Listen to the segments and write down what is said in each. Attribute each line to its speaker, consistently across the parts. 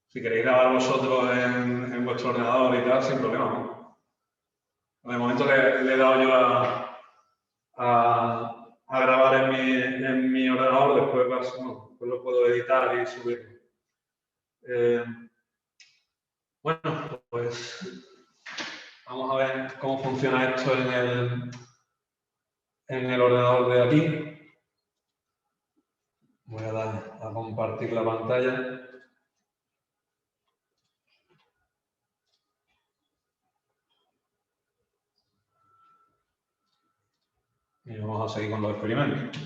Speaker 1: Si queréis grabar vosotros en vuestro ordenador y tal, sin problema, ¿no? De momento le he dado yo a grabar en mi ordenador, después lo puedo editar y subirlo. Bueno, pues vamos a ver cómo funciona esto en el ordenador de aquí. Voy a dar a compartir la pantalla. Y vamos a seguir con los experimentos.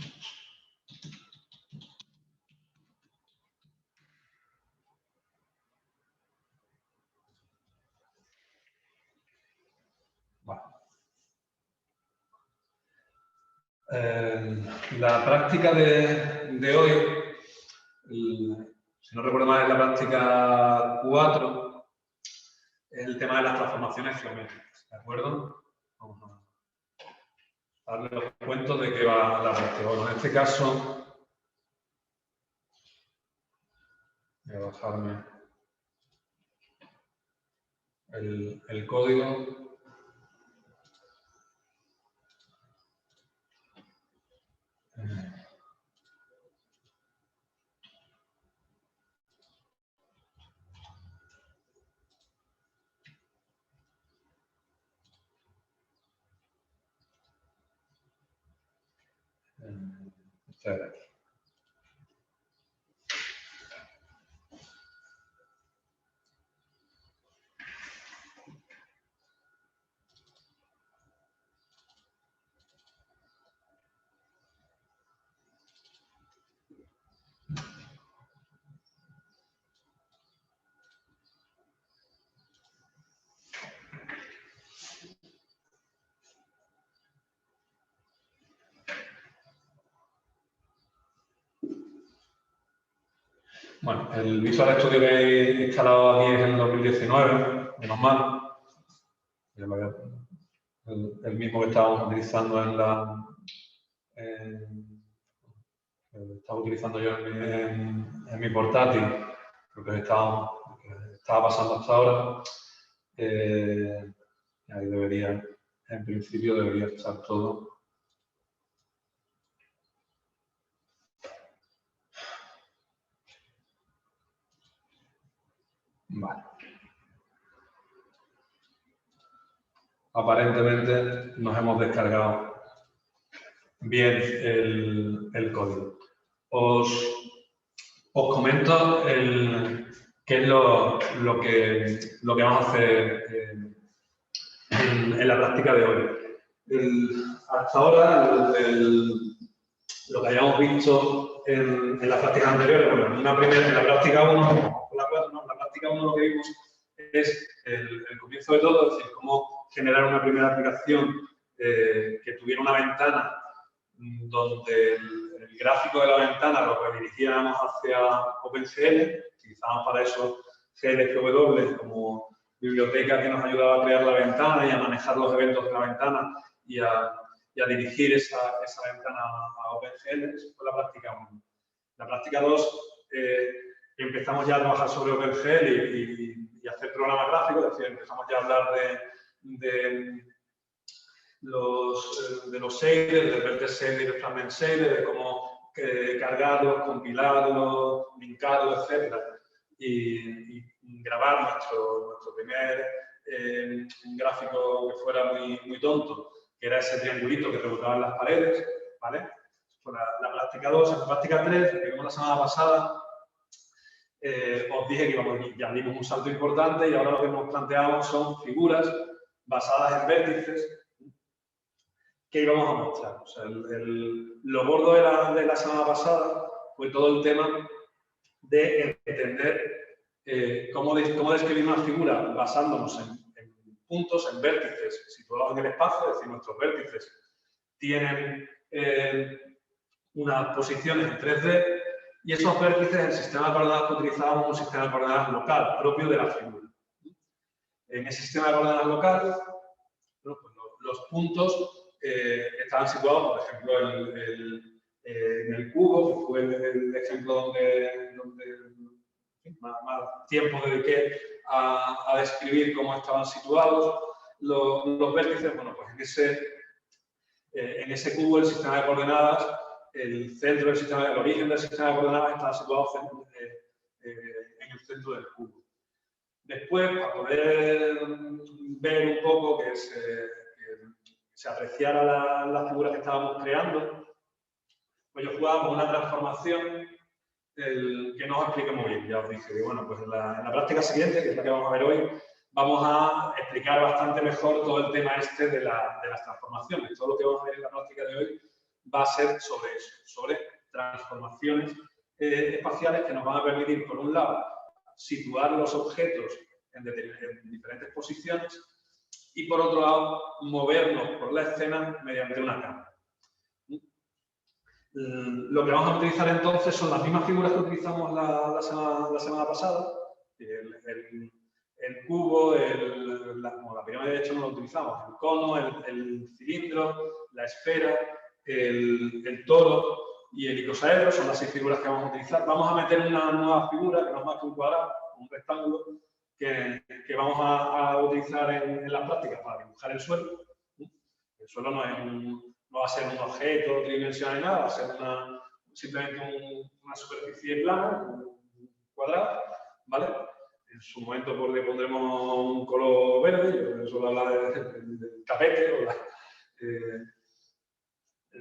Speaker 1: Vale. La práctica de hoy, si no recuerdo mal, es la práctica 4, es el tema de las transformaciones geométricas, ¿de acuerdo? Vamos a darle los cuentos de qué va la práctica. Bueno, en este caso, voy a bajarme el código. Bueno, el Visual Studio que he instalado aquí es en 2019, menos mal. El mismo que estábamos utilizando estaba utilizando yo en mi portátil, lo que estaba pasando hasta ahora. Ahí en principio debería estar todo. Vale. Aparentemente nos hemos descargado bien el código. Os comento qué es lo que vamos a hacer en la práctica de hoy. Hasta ahora, lo que hayamos visto en las prácticas anteriores, bueno, en la práctica 1, la práctica 1 lo que vimos es el comienzo de todo, es decir, cómo generar una primera aplicación que tuviera una ventana donde el gráfico de la ventana lo redirigíamos hacia OpenCL, utilizábamos para eso GLFW como biblioteca que nos ayudaba a crear la ventana y a manejar los eventos de la ventana y a dirigir esa ventana a OpenGL. Eso fue la práctica 1. La práctica 2, empezamos ya a trabajar sobre OpenGL y hacer programas gráficos, es decir, empezamos ya a hablar de los shaders, del vertex shader y del fragment shader, de cómo cargarlos, compilarlos, linkarlos, etc. Y grabar nuestro primer gráfico que fuera muy tonto, que era ese triangulito que rebotaba en las paredes, ¿vale? Fue la práctica 2. En la práctica 3, que vimos la semana pasada, os dije que ya dimos un salto importante y ahora lo que nos planteamos son figuras basadas en vértices que íbamos a mostrar. O sea, lo gordo de la semana pasada fue todo el tema de entender cómo describir una figura basándonos en puntos, en vértices situados en el espacio, es decir, nuestros vértices tienen unas posiciones en 3D y esos vértices, el sistema de coordenadas que utilizábamos, un sistema de coordenadas local, propio de la figura. En ese sistema de coordenadas local, pues los puntos estaban situados, por ejemplo, en el cubo, que fue el ejemplo donde más tiempo dediqué a describir cómo estaban situados los vértices. Bueno, pues en ese cubo el sistema de coordenadas, el centro del sistema, el origen del sistema de coordenadas estaba situado en el centro del cubo. Después, para poder ver un poco que se apreciara la figura que estábamos creando, pues yo jugaba con una transformación que no os explico muy bien. Ya os dije que, bueno, pues en la práctica siguiente, que es la que vamos a ver hoy, vamos a explicar bastante mejor todo el tema de las transformaciones. Todo lo que vamos a ver en la práctica de hoy va a ser sobre eso, sobre transformaciones espaciales que nos van a permitir, por un lado, situar los objetos en diferentes posiciones y, por otro lado, movernos por la escena mediante una cámara. Lo que vamos a utilizar entonces son las mismas figuras que utilizamos la semana pasada. El cubo, la pirámide de hecho no lo utilizamos, el cono, el cilindro, la esfera, el toro y el icosaedro son las 6 figuras que vamos a utilizar. Vamos a meter una nueva figura, que no es más que un cuadrado, un rectángulo, que vamos a utilizar en las prácticas para dibujar el suelo. El suelo no va a ser un objeto tridimensional ni nada, va a ser simplemente una superficie plana, un cuadrado, ¿vale? En su momento pues, le pondremos un color verde, yo suelo hablar del tapete, o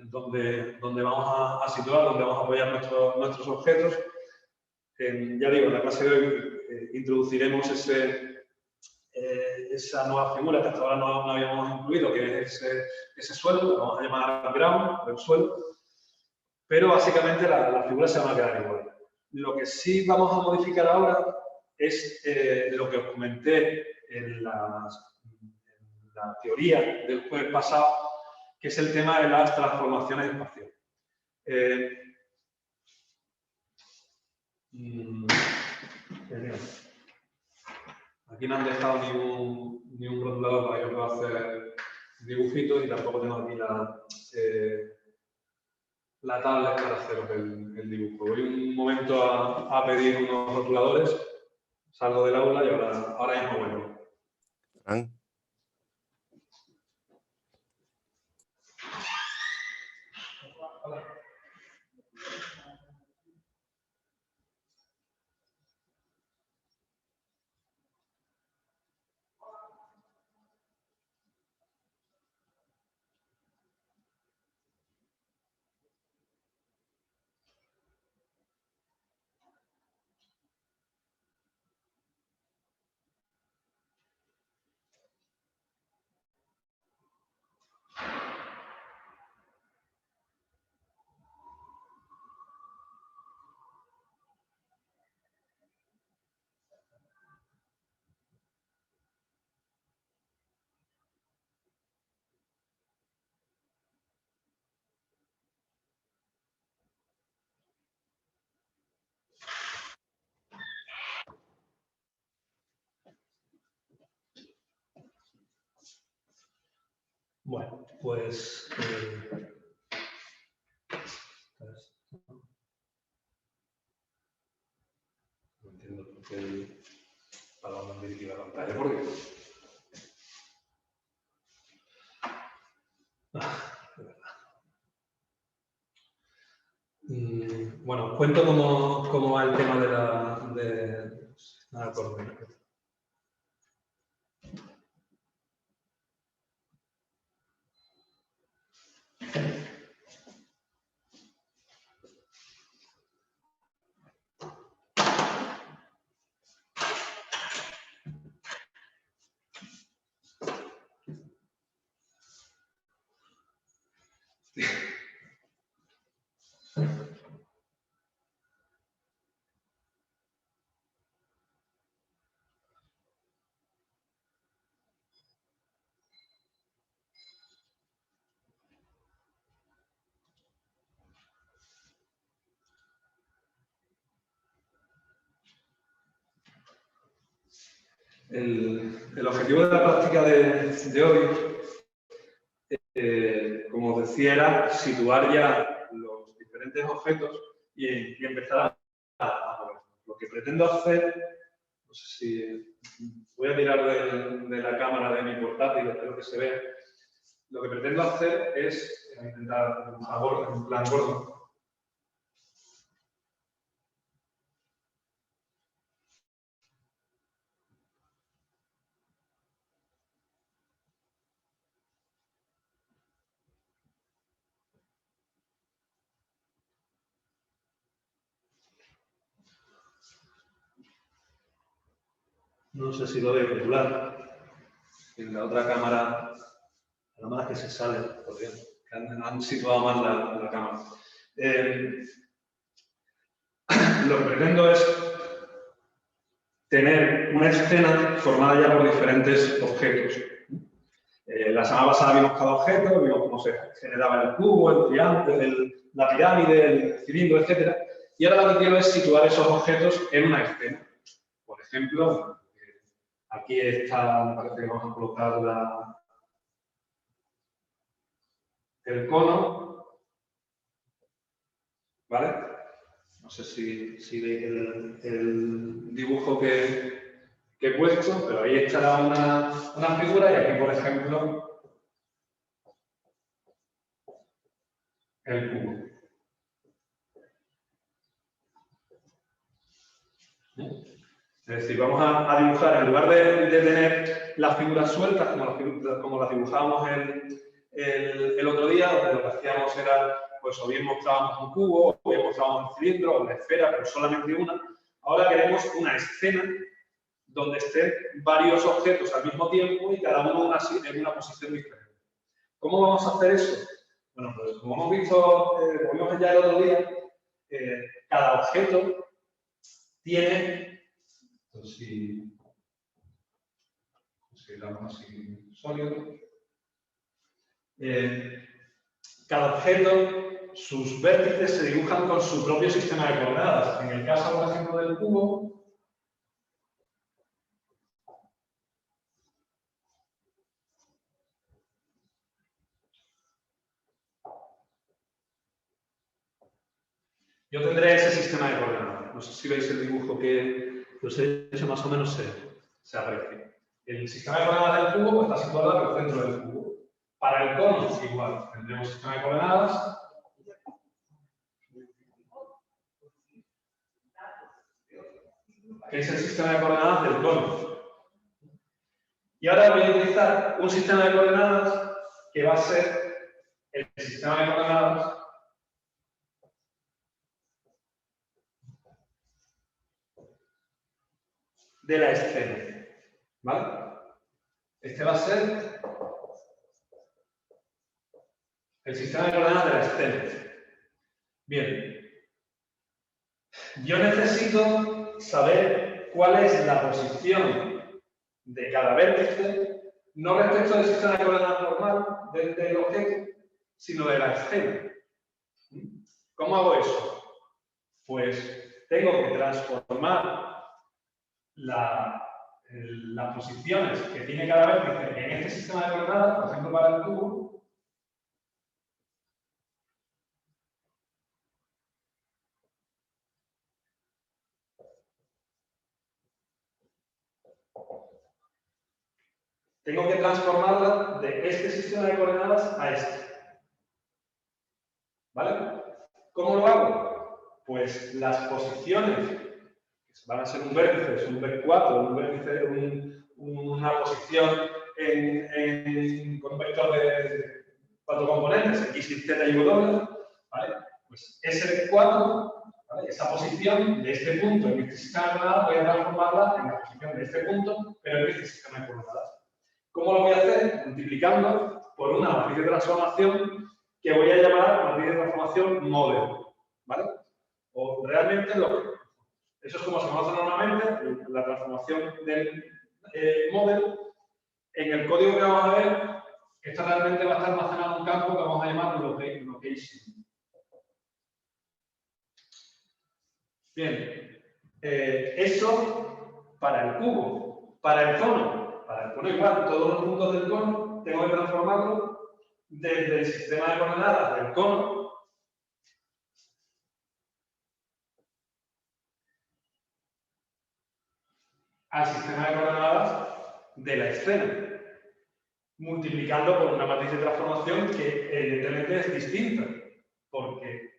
Speaker 1: donde vamos a situar, donde vamos a apoyar nuestros objetos. Ya digo, en la clase de hoy introduciremos esa nueva figura que hasta ahora no habíamos incluido, que es ese suelo, lo vamos a llamar ground, el suelo, pero básicamente las figuras se van a quedar igual. Lo que sí vamos a modificar ahora es lo que os comenté en la teoría del jueves pasado, que es el tema de las transformaciones espaciales. Aquí no han dejado ni un rotulador para que yo pueda hacer dibujitos y tampoco tengo aquí la tablet para hacer el dibujo. Voy un momento a pedir unos rotuladores, salgo del aula y ahora mismo vuelvo. Bueno, pues no entiendo por qué para no dirigir la pantalla, ¿por qué? Bueno, cuento cómo va el tema de la coordenada. El objetivo de la práctica de hoy, como os decía, era situar ya los diferentes objetos y empezar a moverlos. Lo que pretendo hacer, no sé si voy a tirar de la cámara de mi portátil, espero que se vea. Lo que pretendo hacer es intentar dibujar en plan gordo. No sé si lo veo popular. En la otra cámara, la más que se sale, por Dios, que han situado mal la cámara. Lo que pretendo es tener una escena formada ya por diferentes objetos. La semana pasada vimos cada objeto, vimos cómo se generaba el cubo, el triángulo, la pirámide, el cilindro, etc. Y ahora lo que quiero es situar esos objetos en una escena. Por ejemplo, aquí está, me parece que vamos a colocar el cono, ¿vale? No sé si veis el dibujo que he puesto, pero ahí estará una figura y aquí, por ejemplo, el cubo. Es decir, vamos a dibujar, en lugar de tener las figuras sueltas, como las dibujábamos el otro día, donde lo que hacíamos era, pues o bien mostrábamos un cubo, o bien mostrábamos un cilindro, o una esfera, pero solamente una. Ahora queremos una escena donde estén varios objetos al mismo tiempo y cada uno en una posición diferente. ¿Cómo vamos a hacer eso? Bueno, pues como hemos visto, como vimos ya el otro día, cada objeto tiene, pues si damos así sólido, cada objeto, sus vértices se dibujan con su propio sistema de coordenadas. En el caso, por ejemplo, del cubo, yo tendré ese sistema de coordenadas. No sé si veis el dibujo que os he hecho, más o menos se aprecia. El sistema de coordenadas del cubo está situado en el centro del cubo. Para el cono, igual, tendremos sistema de coordenadas. Que es el sistema de coordenadas del cono. Y ahora voy a utilizar un sistema de coordenadas que va a ser el sistema de coordenadas de la escena. ¿Vale? Este va a ser el sistema de coordenadas de la escena. Bien. Yo necesito saber cuál es la posición de cada vértice, no respecto del sistema de coordenadas normal del objeto, sino de la escena. ¿Cómo hago eso? Pues tengo que transformar las posiciones que tiene cada vértice en este sistema de coordenadas, por ejemplo, para el cubo, tengo que transformarla de este sistema de coordenadas a este. ¿Vale? ¿Cómo lo hago? Pues las posiciones, que van a ser un vértice, un V4, un vértice, una posición con un vector de 4 componentes, X, Y, Z y W, ¿vale? Pues ese V4, ¿vale? Esa posición de este punto en este sistema de coordenadas voy a transformarla en la posición de este punto, pero en este sistema de coordenadas. ¿Cómo lo voy a hacer? Multiplicando por una matriz de transformación que voy a llamar matriz de transformación model, ¿vale? O realmente eso es como se conoce normalmente, la transformación del model. En el código que vamos a ver, esto realmente va a estar almacenado en un campo que vamos a llamar location. Bien, eso para el cubo, para el cono igual, todos los puntos del cono tengo que transformarlo desde el sistema de coordenadas del cono . al sistema de coordenadas de la escena, multiplicando por una matriz de transformación que evidentemente es distinta, porque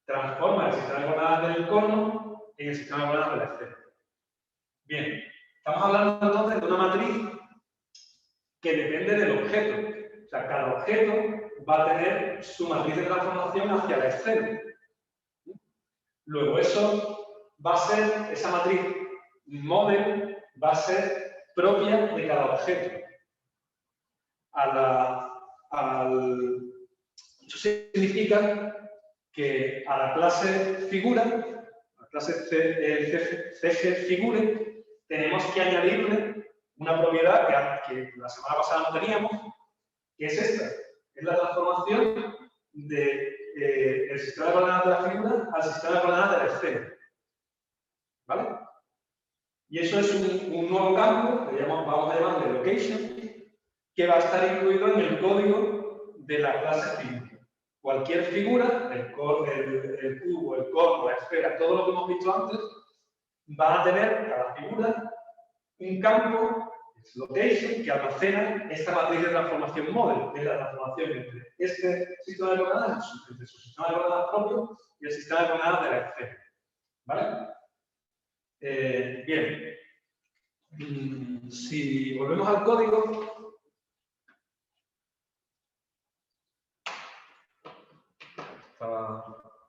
Speaker 1: transforma el sistema de coordenadas del cono en el sistema de coordenadas de la escena. Bien, estamos hablando entonces de una matriz que depende del objeto. O sea, cada objeto va a tener su matriz de transformación hacia la escena. Luego eso va a ser, esa matriz model va a ser propia de cada objeto. Eso significa que a la clase figura, a la clase CG figure, tenemos que añadirle una propiedad que la semana pasada no teníamos, que es esta. Es la transformación del sistema de coordenadas de la figura al sistema de coordenadas de la escena. ¿Vale? Y eso es un nuevo campo, que vamos a llamarle location, que va a estar incluido en el código de la clase figura. Cualquier figura, el cubo, el cono, la esfera, todo lo que hemos visto antes, va a tener cada figura un campo, location, que almacena esta matriz de transformación model, que es la transformación entre este sistema de coordenadas, entre su sistema de coordenadas propio y el sistema de coordenadas de la esfera. ¿Vale? Bien. Si volvemos al código,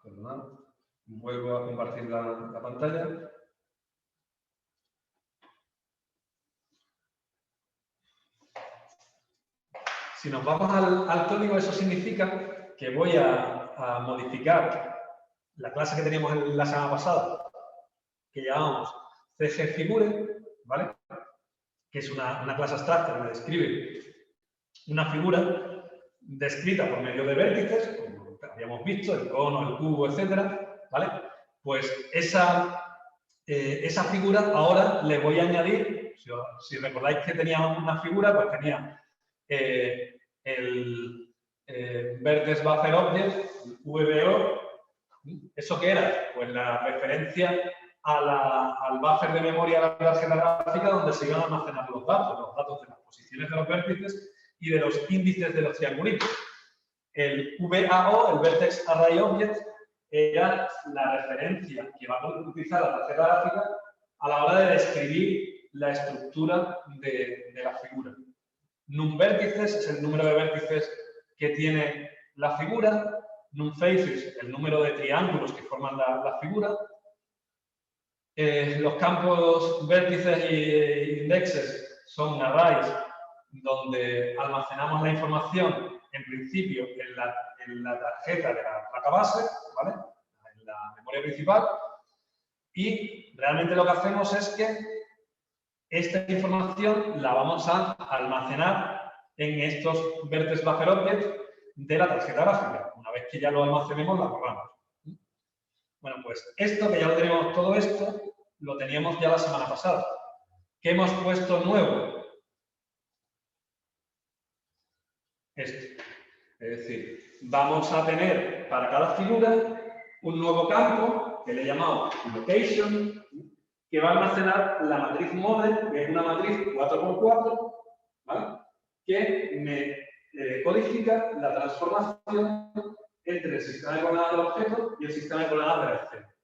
Speaker 1: perdonad, vuelvo a compartir la pantalla. Si nos vamos al código, eso significa que voy a modificar la clase que teníamos en la semana pasada, que llamamos CG Figure, ¿vale? Que es una clase abstracta que me describe una figura descrita por medio de vértices, como habíamos visto, el cono, el cubo, etcétera, ¿vale? Pues esa figura ahora le voy a añadir, si recordáis que teníamos una figura, pues tenía el Vertex Buffer Object, VBO. ¿Eso qué era? Pues la referencia al buffer de memoria de la tarjeta gráfica donde se iban a almacenar los datos de las posiciones de los vértices y de los índices de los triangulitos. El VAO, el Vertex Array Object, era la referencia que va a utilizar la tarjeta gráfica a la hora de describir la estructura de la figura. NumVertices es el número de vértices que tiene la figura, NumFaces el número de triángulos que forman la figura. Los campos vértices e indexes son arrays donde almacenamos la información, en principio, en la tarjeta de la placa base, ¿vale? En la memoria principal. Y realmente lo que hacemos es que esta información la vamos a almacenar en estos Vertex Buffer Objects de la tarjeta gráfica. Una vez que ya lo almacenemos, la borramos. Bueno, pues esto, que ya lo tenemos todo esto, lo teníamos ya la semana pasada. ¿Qué hemos puesto nuevo? Esto. Es decir, vamos a tener para cada figura un nuevo campo que le llamamos location, que va a almacenar la matriz model, que es una matriz 4x4, ¿vale? Que me codifica la transformación entre el sistema de coordenadas del objeto y el sistema de coordenadas de la escena.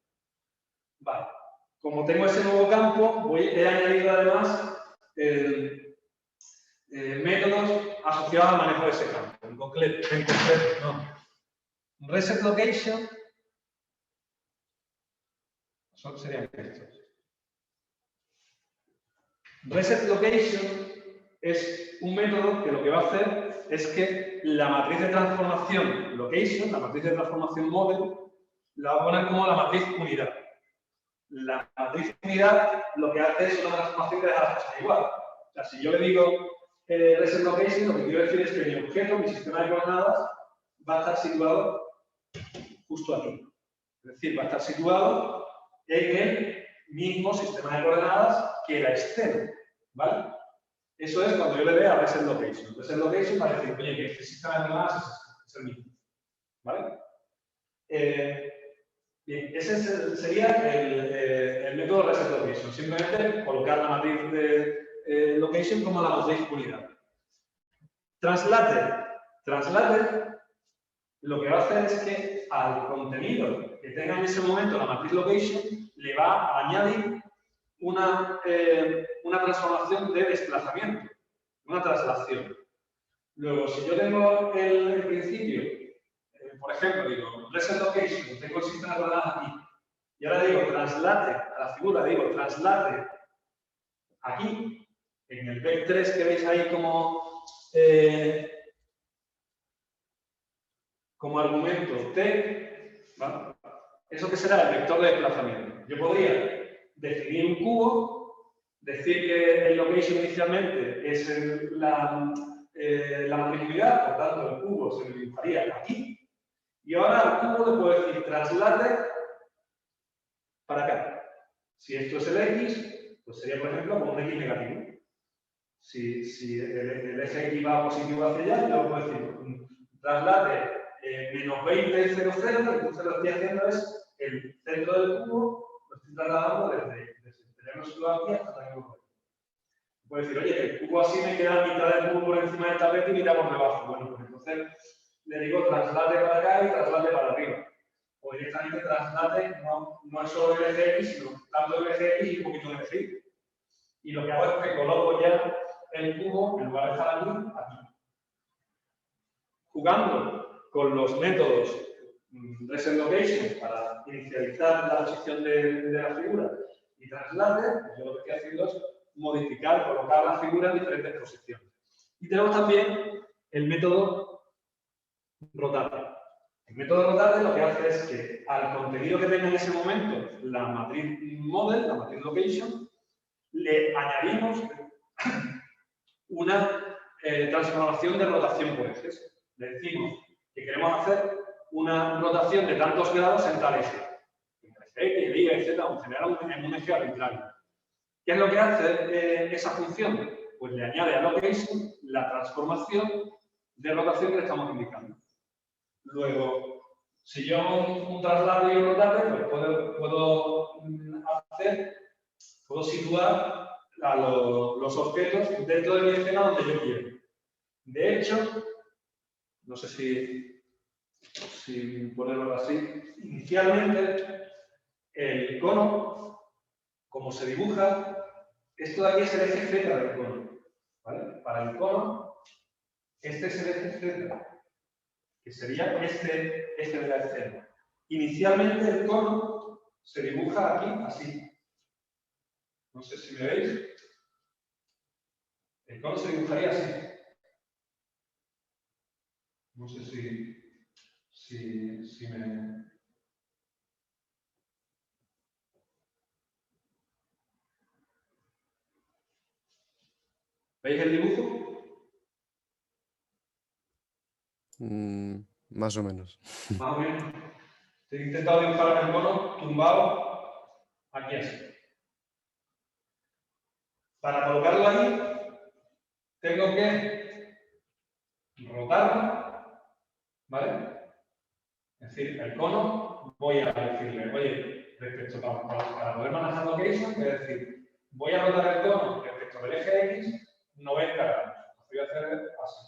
Speaker 1: Vale. Como tengo ese nuevo campo, he añadido además métodos asociados al manejo de ese campo. En concreto, no. Reset location serían estos. Reset location es un método que lo que va a hacer es que la matriz de transformación location, la matriz de transformación model, la va a poner como la matriz unidad. La matriz unidad lo que hace es una transformación que deja las cosas igual. O sea, si yo le digo reset location, lo que quiero decir es que mi objeto, mi sistema de coordenadas, va a estar situado justo aquí. Es decir, va a estar situado en el mismo sistema de coordenadas que la escena. ¿Vale? Eso es cuando yo le dé a reset location. Reset location va a decir, oye, que este sistema de coordenadas es el mismo. ¿Vale? Bien, ese sería el método reset location. Simplemente colocar la matriz de location como la matriz unidad. Translate. Translate lo que va a hacer es que al contenido que tenga en ese momento la matriz location le va a añadir una transformación de desplazamiento, una traslación. Luego, si yo tengo el principio, por ejemplo, digo reset location, tengo el sistema de coordenadas aquí, y ahora digo traslate a la figura, digo traslate aquí, en el vec3 que veis ahí como argumento t, ¿vale? Eso que será el vector de desplazamiento. Yo podría definir un cubo, decir que el location inicialmente es la matriz unidad, por tanto el cubo se me dibujaría aquí, y ahora al cubo le puedo decir traslate para acá. Si esto es el x, pues sería, por ejemplo, como un x negativo. Si el eje x va positivo hacia allá, yo puedo decir traslate menos 20, 0, 0, y entonces lo que estoy haciendo es el centro del cubo, lo estoy trasladando desde tenerlo situado aquí hasta tenerlo aquí. Puedo decir, oye, que el cubo así me queda mitad del cubo por encima del tapete y mitad por debajo. Bueno, pues entonces le digo traslate para acá y traslate para arriba. O directamente traslate, no es solo el eje X, sino tanto el eje X y un poquito el eje Y. Y lo que hago es que coloco ya el cubo, en lugar de estar aquí. Jugando con los métodos reset location para inicializar la posición de la figura y traslate, pues yo lo que estoy haciendo es modificar, colocar la figura en diferentes posiciones. Y tenemos también el método rotate. El método rotate lo que hace es que al contenido que tenga en ese momento la matriz model, la matriz location, le añadimos una transformación de rotación por ejes. Le decimos que queremos hacer una rotación de tantos grados en tal eje. En el eje X, Y, Z, en general en un eje arbitrario. ¿Qué es lo que hace esa función? Pues le añade a location la transformación de rotación que le estamos indicando. Luego, si yo un traslado y un rotate, pues puedo situar a los objetos dentro de mi escena donde yo quiero. De hecho, no sé si ponerlo así, inicialmente el cono, como se dibuja, esto de aquí es el eje Z del cono. ¿Vale? Para el cono, este es el eje Z, que sería este de la escena. Inicialmente el cono se dibuja aquí así. No sé si me veis. El cono se dibujaría así. No sé si me... ¿Veis el dibujo?
Speaker 2: Más o menos.
Speaker 1: Más o menos. He intentado dibujar el cono tumbado aquí así. Para colocarlo ahí, tengo que rotarlo, ¿vale? Es decir, el cono, voy a decirle, oye, respecto para poder manejar location, es decir, voy a rotar el cono respecto del eje X 90 grados. Lo voy a hacer así.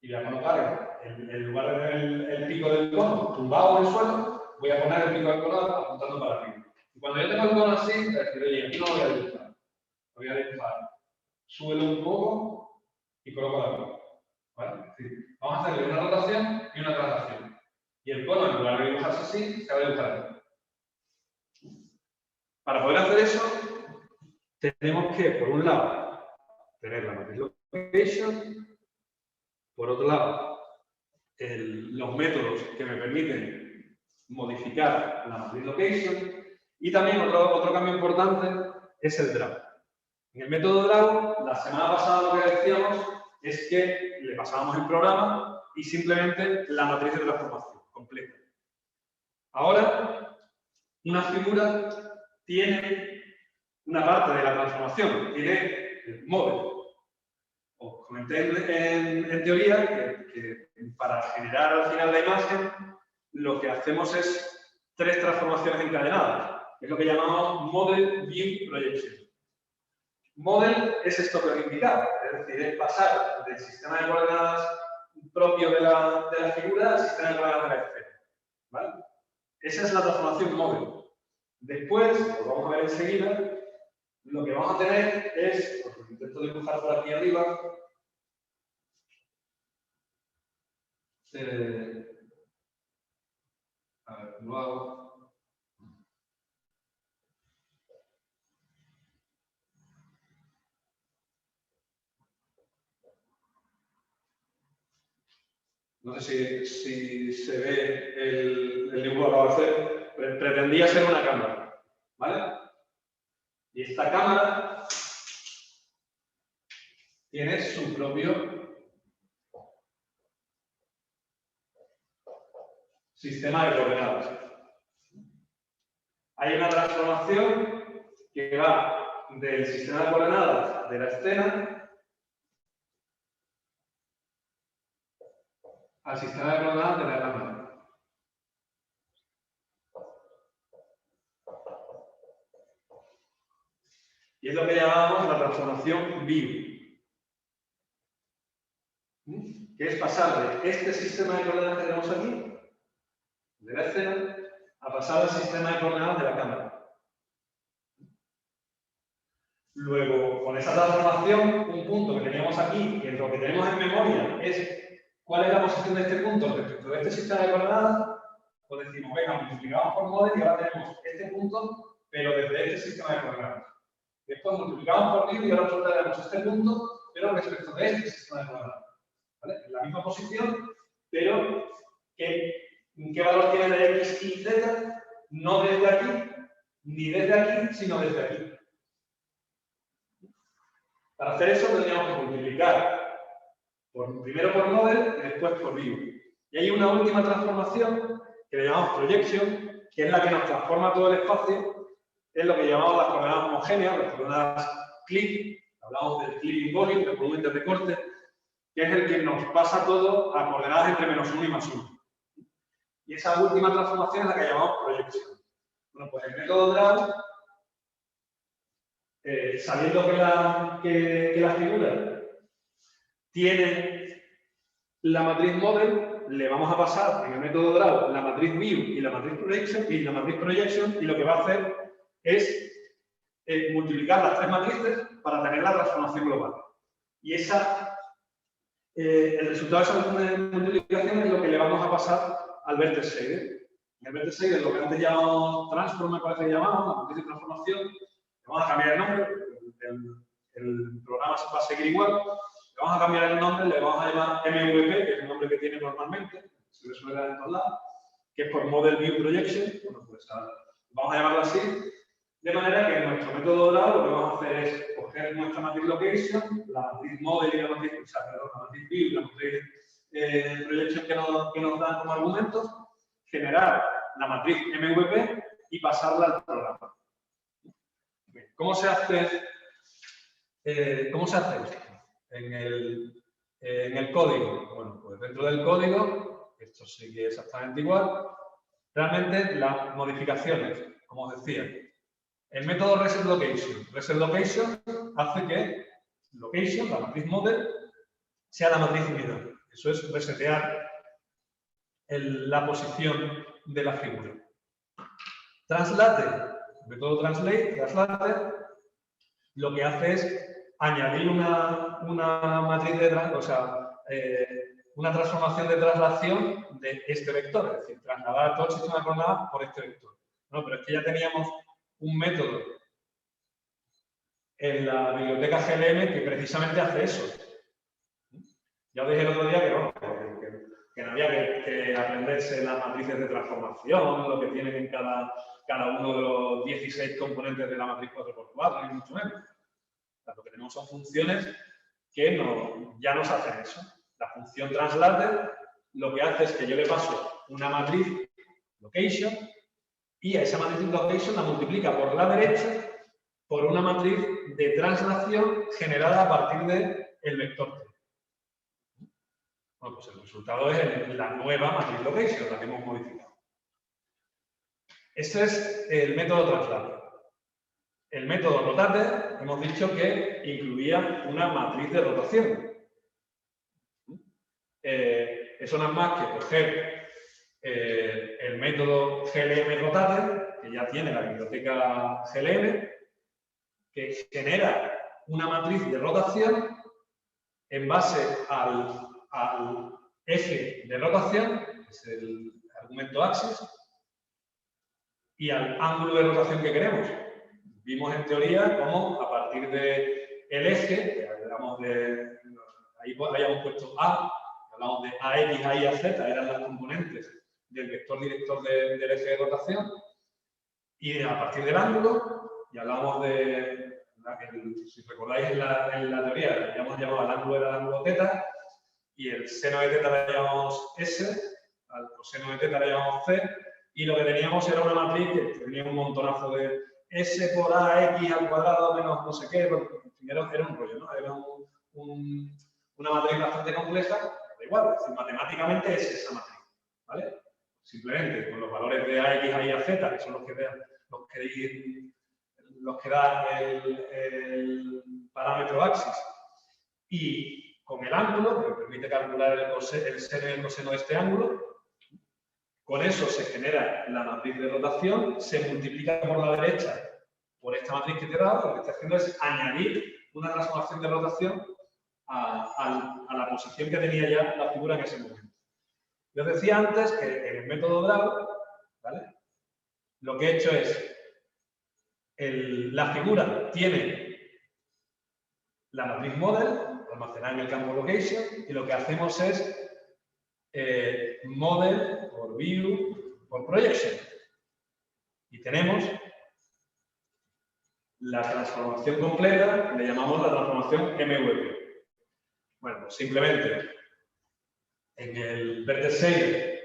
Speaker 1: Y voy a colocar, en lugar del pico del cono tumbado en el suelo, voy a poner el pico del cono apuntando para arriba. Y cuando yo tengo el cono así, es decir, oye, aquí no lo voy a dibujar. Lo voy a dibujar. Súbelo un poco y coloco la cola. ¿Vale? Es decir, vamos a hacerle una rotación y una traslación. Y el cono, en lugar de dibujarse así, se va a dibujar aquí. Para poder hacer eso, tenemos que, por un lado, tener la matriz location, por otro lado, los métodos que me permiten modificar la matriz location, y también otro cambio importante es el draw. En el método draw, la semana pasada lo que decíamos es que le pasábamos el programa y simplemente la matriz de transformación completa. Ahora, una figura tiene una parte de la transformación, tiene el model. Os comenté en teoría que para generar al final la imagen, lo que hacemos es 3 transformaciones encadenadas. Es lo que llamamos Model, View, Projection. Model es esto que os he indicado, es decir, es pasar del sistema de coordenadas propio de la figura al sistema de coordenadas de la esfera. ¿Vale? Esa es la transformación Model. Después, lo vamos a ver enseguida, lo que vamos a tener es, os lo intento dibujar por aquí arriba, a ver, ¿cómo lo hago? No sé si se ve el dibujo que acabo de hacer. Pretendía ser una cámara, ¿vale? Y esta cámara tiene su propio sistema de coordenadas. Hay una transformación que va del sistema de coordenadas de la escena al sistema de coordenadas de la cámara. Y es lo que llamamos la transformación view, que es pasar de este sistema de coordenadas que tenemos aquí, de la escena, a pasar al sistema de coordenadas de la cámara. Luego, con esa transformación, un punto que teníamos aquí, que lo que tenemos en memoria es cuál es la posición de este punto respecto de este sistema de coordenadas, pues decimos, venga, multiplicamos por model y ahora tenemos este punto, pero desde este sistema de coordenadas. Después multiplicamos por view y ahora solo tenemos este punto, pero respecto de este sistema de coordenadas. ¿Vale? En la misma posición, pero ¿qué valor tiene de x y z? No desde aquí, ni desde aquí, sino desde aquí. Para hacer eso tendríamos que multiplicar primero por model y después por view. Y hay una última transformación que le llamamos projection, que es la que nos transforma todo el espacio, es lo que llamamos las coordenadas homogéneas, las coordenadas clip, hablamos del clipping volume, del volumen de recorte, que es el que nos pasa todo a coordenadas entre -1 y +1. Y esa última transformación es la que llamamos projection. Bueno, pues el método Draw, sabiendo que la figura tiene la matriz model, le vamos a pasar en el método Draw la matriz view y la matriz projection, y lo que va a hacer es multiplicar las 3 matrices para tener la transformación global. Y el resultado de esa multiplicación es lo que le vamos a pasar al vertex shader. En el vertex shader, lo que antes llamamos transform, me parece que llamamos, la matriz de transformación, le vamos a cambiar el nombre, el programa va a seguir igual, le vamos a cambiar el nombre, le vamos a llamar MVP, que es el nombre que tiene normalmente, se le suele dar en todos lados, que es por Model View Projection. Bueno, pues vamos a llamarlo así, de manera que en nuestro método Draw lo que vamos a hacer es coger nuestra matriz location, la matriz model y la matriz, la matriz view y la matriz projection que nos dan como argumentos, generar la matriz MVP y pasarla al programa. Bien, ¿cómo se hace esto? En el código. Bueno, pues dentro del código, esto sigue exactamente igual. Realmente las modificaciones, como os decía, el método resetLocation. resetLocation hace que location, la matriz model, sea la matriz unidad. Eso es resetear la posición de la figura. Translate, el método translate, lo que hace es añadir una matriz una transformación de traslación de este vector, es decir, trasladar todo el sistema de coordenadas por este vector. No, pero es que ya teníamos un método en la biblioteca GLM que precisamente hace eso. Ya os dije el otro día que no había que aprenderse las matrices de transformación, lo que tienen en cada uno de los 16 componentes de la matriz 4×4, ni mucho menos. O sea, lo que tenemos son funciones que ya nos hacen eso. La función translate lo que hace es que yo le paso una matriz location y a esa matriz location la multiplica por la derecha por una matriz de traslación generada a partir del vector T. Bueno, pues el resultado es la nueva matriz location, la que hemos modificado. Ese es el método traslate. El método rotate, hemos dicho que incluía una matriz de rotación. Eso no es más que coger el método GLM rotate, que ya tiene la biblioteca GLM, que genera una matriz de rotación en base al eje de rotación, que es el argumento axis, y al ángulo de rotación que queremos. Vimos en teoría cómo a partir del eje, que hablamos de, ahí habíamos puesto A, hablamos de AX, A y AZ, eran las componentes del vector director del eje de rotación, y a partir del ángulo, y hablamos de, si recordáis en la teoría, le habíamos llamado al ángulo era el ángulo θ, y el seno de θ le llamamos S, al coseno de θ le llamamos C, y lo que teníamos era una matriz que tenía un montonazo de S por AX al cuadrado menos no sé qué, era un rollo, ¿no? Era una matriz bastante compleja, da igual, es decir, matemáticamente es esa matriz, ¿vale? Simplemente con los valores de AX, A y AZ, que son los que da el parámetro axis, y con el ángulo, que permite calcular el seno y el coseno de este ángulo, con eso se genera la matriz de rotación, se multiplica por la derecha por esta matriz que te he dado, lo que estoy haciendo es añadir una transformación de rotación a la posición que tenía ya la figura en ese momento. Yo os decía antes que en el método Draw, ¿vale? Lo que he hecho es, la figura tiene la matriz model almacenada en el campo location y lo que hacemos es model por view por projection. Y tenemos la transformación completa, le llamamos la transformación MVP. Bueno, pues simplemente en el vertex 6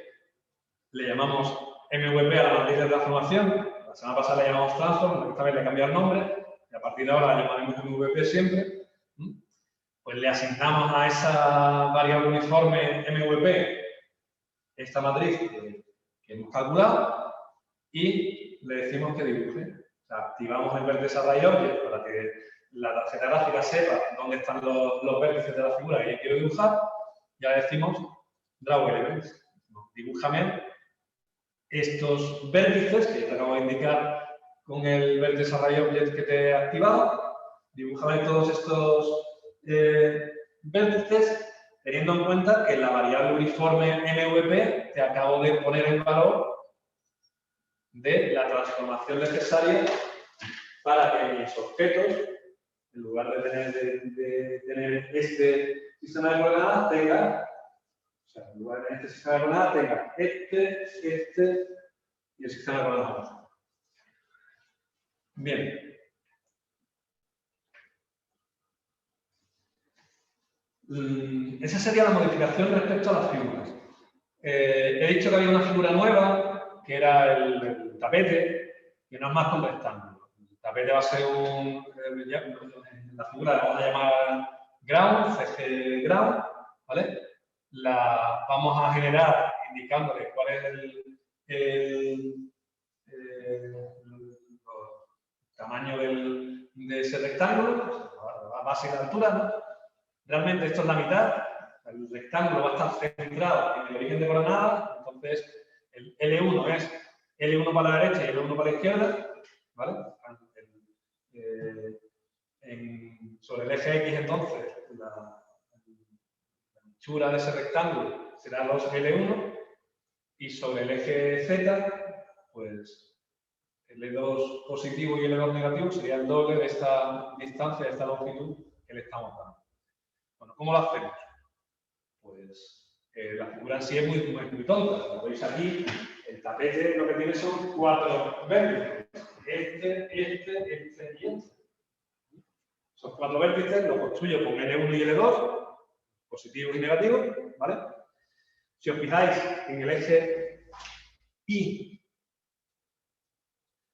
Speaker 1: le llamamos MVP a la matriz de transformación. La semana pasada le llamamos transform, esta vez le he cambiado el nombre y a partir de ahora la llamaremos MVP siempre. Pues le asignamos a esa variable uniforme MVP esta matriz que hemos calculado y le decimos que dibuje. O sea, activamos el vértice array object para que la tarjeta gráfica sepa dónde están los vértices de la figura que quiero dibujar. Ya le decimos draw elements. Dibújame estos vértices que te acabo de indicar con el vértice array object que te he activado. Dibújame todos estos vértices teniendo en cuenta que la variable uniforme MVP te acabo de poner el valor de la transformación necesaria para que mis objetos, en lugar de tener este sistema de coordenadas, tengan, o sea, en lugar de tener este sistema de coordenadas, tengan este y el sistema de coordenadas. Bien. Esa sería la modificación respecto a las figuras. He dicho que había una figura nueva, que era el tapete, que no es más que un rectángulo. El tapete va a ser la figura la vamos a llamar ground, CG ground, ¿vale? La vamos a generar indicándole cuál es el tamaño de ese rectángulo, la base y la altura, ¿no? Realmente esto es la mitad, el rectángulo va a estar centrado en el origen de coordenadas, entonces el L1 es L1 para la derecha y L1 para la izquierda, ¿vale? Sobre el eje X, entonces, la anchura de ese rectángulo será los L1 y sobre el eje Z, pues el L2 positivo y el L2 negativo sería el doble de esta distancia, de esta longitud que le estamos dando. Bueno, ¿cómo lo hacemos? Pues la figura en sí es muy tonta. Como veis aquí, el tapete lo que tiene son 4 vértices. Este y este. Esos 4 vértices los construyo con L1 y L2, positivos y negativos, ¿vale? Si os fijáis, en el eje Y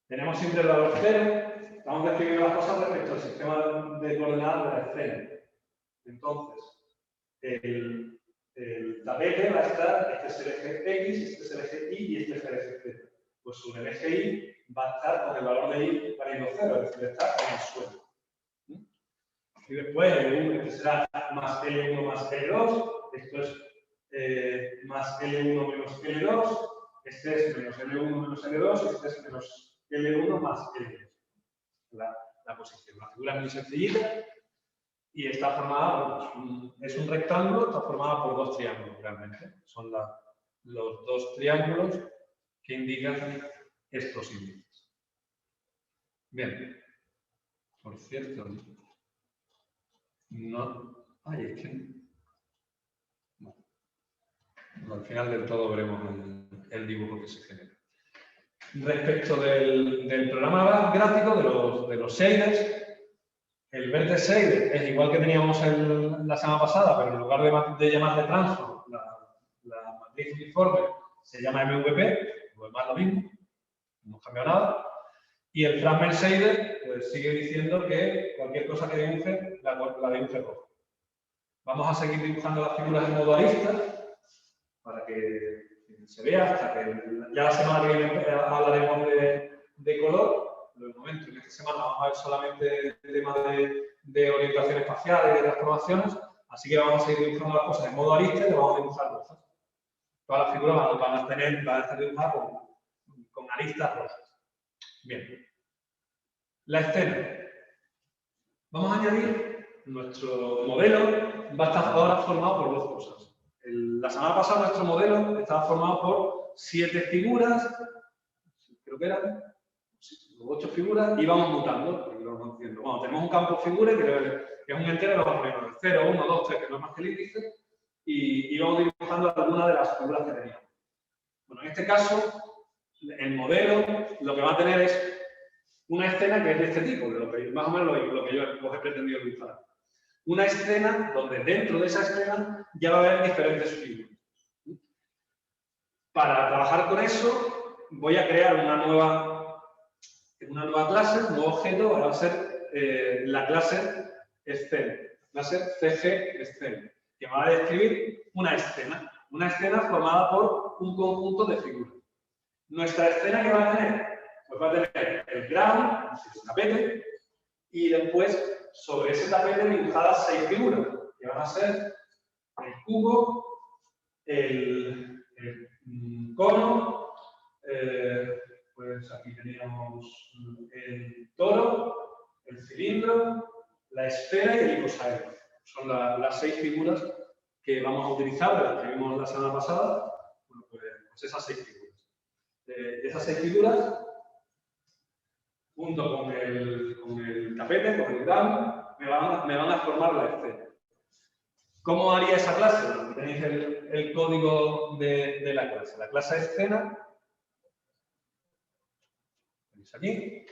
Speaker 1: tenemos siempre el valor 0. Estamos describiendo las cosas respecto al sistema de coordenadas de la escena. Entonces, el tapete va a estar, este es el eje X, este es el eje Y y este es el eje Z.
Speaker 2: pues sobre el eje Y va a estar con el valor de Y valiendo 0, es decir, está en el suelo. Y después L1 que será más L1 más L2, esto es más L1 menos L2, este es menos L1 menos L2 y este es menos L1 más L2. La posición. La figura es muy sencillita y está formada, es un rectángulo, está formada por dos triángulos realmente. Son los dos triángulos que indican estos índices. Bien. Por cierto, no. Ay, es que. No. Al final del todo veremos el dibujo que se genera. Respecto del programa gráfico, de los shaders, el vertex shader es igual que teníamos la semana pasada, pero en lugar de llamarle transform, la matriz uniforme se llama MVP, lo demás lo mismo, no hemos cambiado nada. Y el fragment shader pues, sigue diciendo que cualquier cosa que dibuje, la dibuje roja. Vamos a seguir dibujando las figuras en modo arista para que se vea hasta que ya la semana que viene hablaremos de color. Pero de momento, en esta semana vamos a ver solamente el tema de orientación espacial y de transformaciones. Así que vamos a seguir dibujando las cosas en modo arista y lo vamos a dibujar rojas. Todas las figuras van a estar dibujadas con aristas rojas. Bien. La escena. Vamos a añadir nuestro modelo, va a estar ahora formado por dos cosas. La semana pasada nuestro modelo estaba formado por 7 figuras, creo que eran 8 figuras, y vamos mutando. Bueno, tenemos un campo figura que es un entero, lo vamos poniendo 0, 1, 2, 3, que no es más que el índice, y vamos dibujando algunas de las figuras que teníamos. Bueno, en este caso, el modelo lo que va a tener es una escena que es de este tipo, más o menos lo que yo os he pretendido dibujar. Una escena donde dentro de esa escena ya va a haber diferentes figuras. Para trabajar con eso, voy a crear una nueva clase, un nuevo objeto, va a ser la clase escena, va a ser CG escena, que va a describir una escena formada por un conjunto de figuras. Nuestra escena que va a tener, pues va a tener el ground, el tapete, y después sobre ese tapete dibujadas 6 figuras, que van a ser el cubo, el cono, pues aquí teníamos el toro, el cilindro, la esfera y el icosaedro. Son las 6 figuras que vamos a utilizar, de las que vimos la semana pasada. Bueno, pues esas 6 figuras. Esas 6 figuras, junto con el tapete, con el ground, me van a formar la escena. ¿Cómo haría esa clase? Bueno, tenéis el código de la clase. La clase escena, tenéis aquí,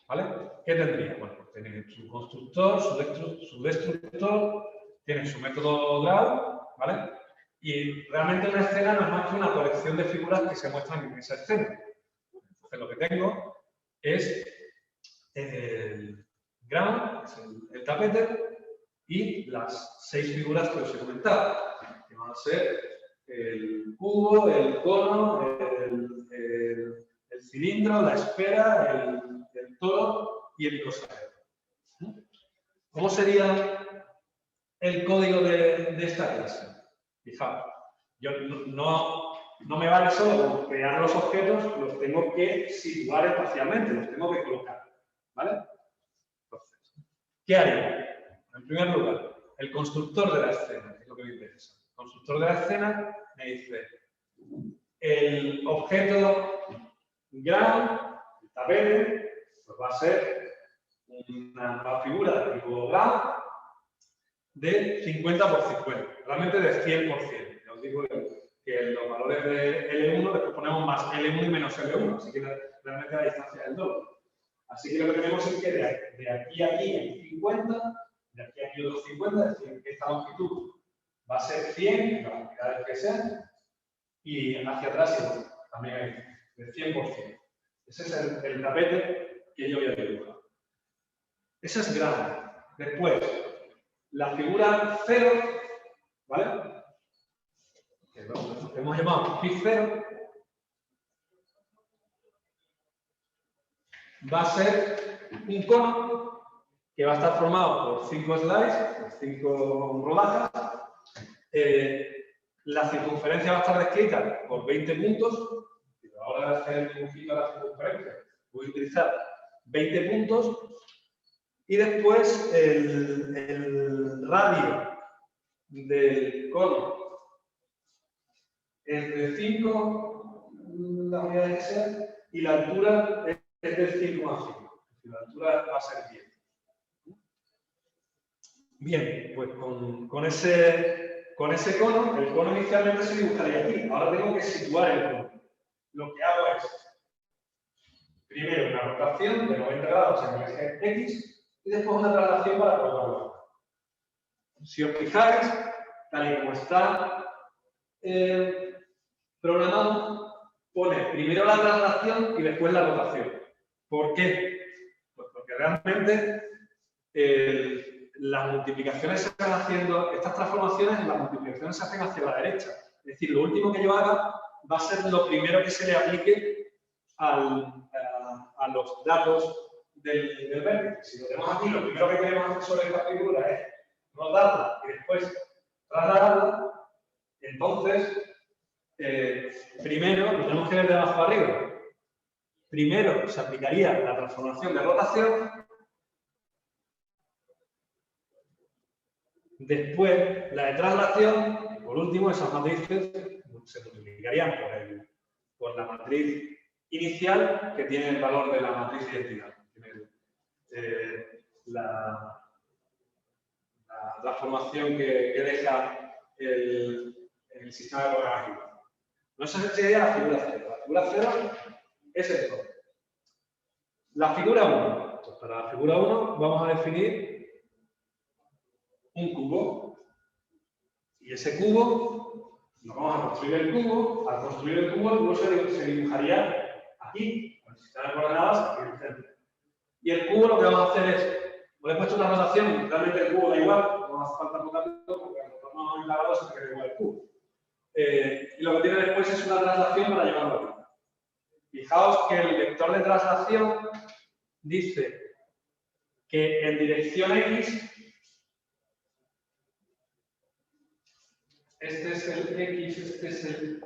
Speaker 2: ¿vale? ¿Qué tendría? Bueno, pues tenéis su constructor, su destructor, tiene su método ground, ¿vale? Y realmente una escena no es más que una colección de figuras que se muestran en esa escena. Entonces lo que tengo es el ground, es el tapete, y las 6 figuras que os he comentado, que van a ser el cubo, el cono, el cilindro, la esfera, el toro y el icosaedro. ¿Cómo sería el código de esta clase? Fijaos, yo no me vale solo con crear los objetos, los tengo que situar espacialmente, los tengo que colocar. ¿Vale? Entonces, ¿qué haría? En primer lugar, el constructor de la escena, que es lo que me interesa. El constructor de la escena me dice el objeto ground, el tapete, pues va a ser una figura de tipo ground de 50 por 50, realmente de 100%. Ya os digo que los valores de L1 después ponemos más L1 y menos L1, así que realmente la distancia es el doble. Así que lo que tenemos es que de aquí a aquí hay 50, de aquí a aquí otros 50, es decir, esta longitud va a ser 100, las unidades que sean, y hacia atrás también hay de 100%. Ese es el tapete que yo voy a dibujar. Ese es grande. Después, la figura 0, ¿vale? Que hemos llamado pi 0, va a ser un cono que va a estar formado por 5 slices, por 5 rodajas. La circunferencia va a estar descrita por 20 puntos. Ahora voy a hacer el dibujito de la circunferencia. Voy a utilizar 20 puntos. Y después el radio del cono es de 5, la unidad que sea, y la altura es del 5,5. La altura va a ser 10. Bien, pues con ese cono, el cono inicialmente se dibujaría aquí. Ahora tengo que situar el cono. Lo que hago es, primero una rotación de 90 grados en el eje X y después una traslación para colocarlo. Si os fijáis, tal y como está programado, pone primero la traslación y después la rotación. ¿Por qué? Pues porque realmente las multiplicaciones se van haciendo, estas transformaciones, las multiplicaciones se hacen hacia la derecha. Es decir, lo último que yo haga va a ser lo primero que se le aplique a los datos del vértice. Si lo tenemos aquí, lo primero que queremos hacer sobre esta figura es rotarla y después trasladarla, entonces, primero, lo tenemos que ver de abajo arriba. Primero se aplicaría la transformación de rotación. Después, la de traslación, y por último, esas matrices se multiplicarían por la matriz inicial, que tiene el valor de la matriz de identidad. La transformación que deja el sistema de programación. No esa sería la figura 0. La figura 0 es esto. La figura 1. Pues para la figura 1 vamos a definir un cubo. Y ese cubo, lo vamos a construir el cubo. Al construir el cubo se dibujaría aquí, con el sistema de coordenadas aquí en el centro. Y el cubo lo que vamos a hacer es, he puesto una rotación, realmente el cubo da igual, no hace falta rotarlo porque a nosotros no hemos encargado se queda igual el cubo. Y lo que tiene después es una traslación para llevarlo aquí. Fijaos que el vector de traslación dice que en dirección X, este es el X, este es el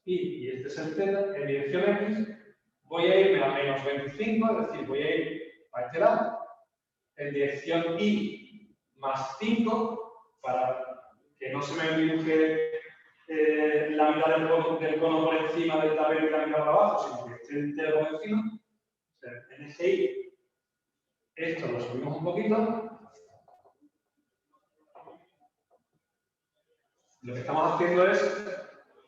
Speaker 2: Y y este es el Z, en dirección X voy a irme a menos 25, es decir, voy a ir a este lado, en dirección Y más 5, para que no se me dibuje la mitad del cono por encima del tablero y la mitad por abajo, sino que esté entero por encima. O sea, en ese Y, esto lo subimos un poquito. Lo que estamos haciendo es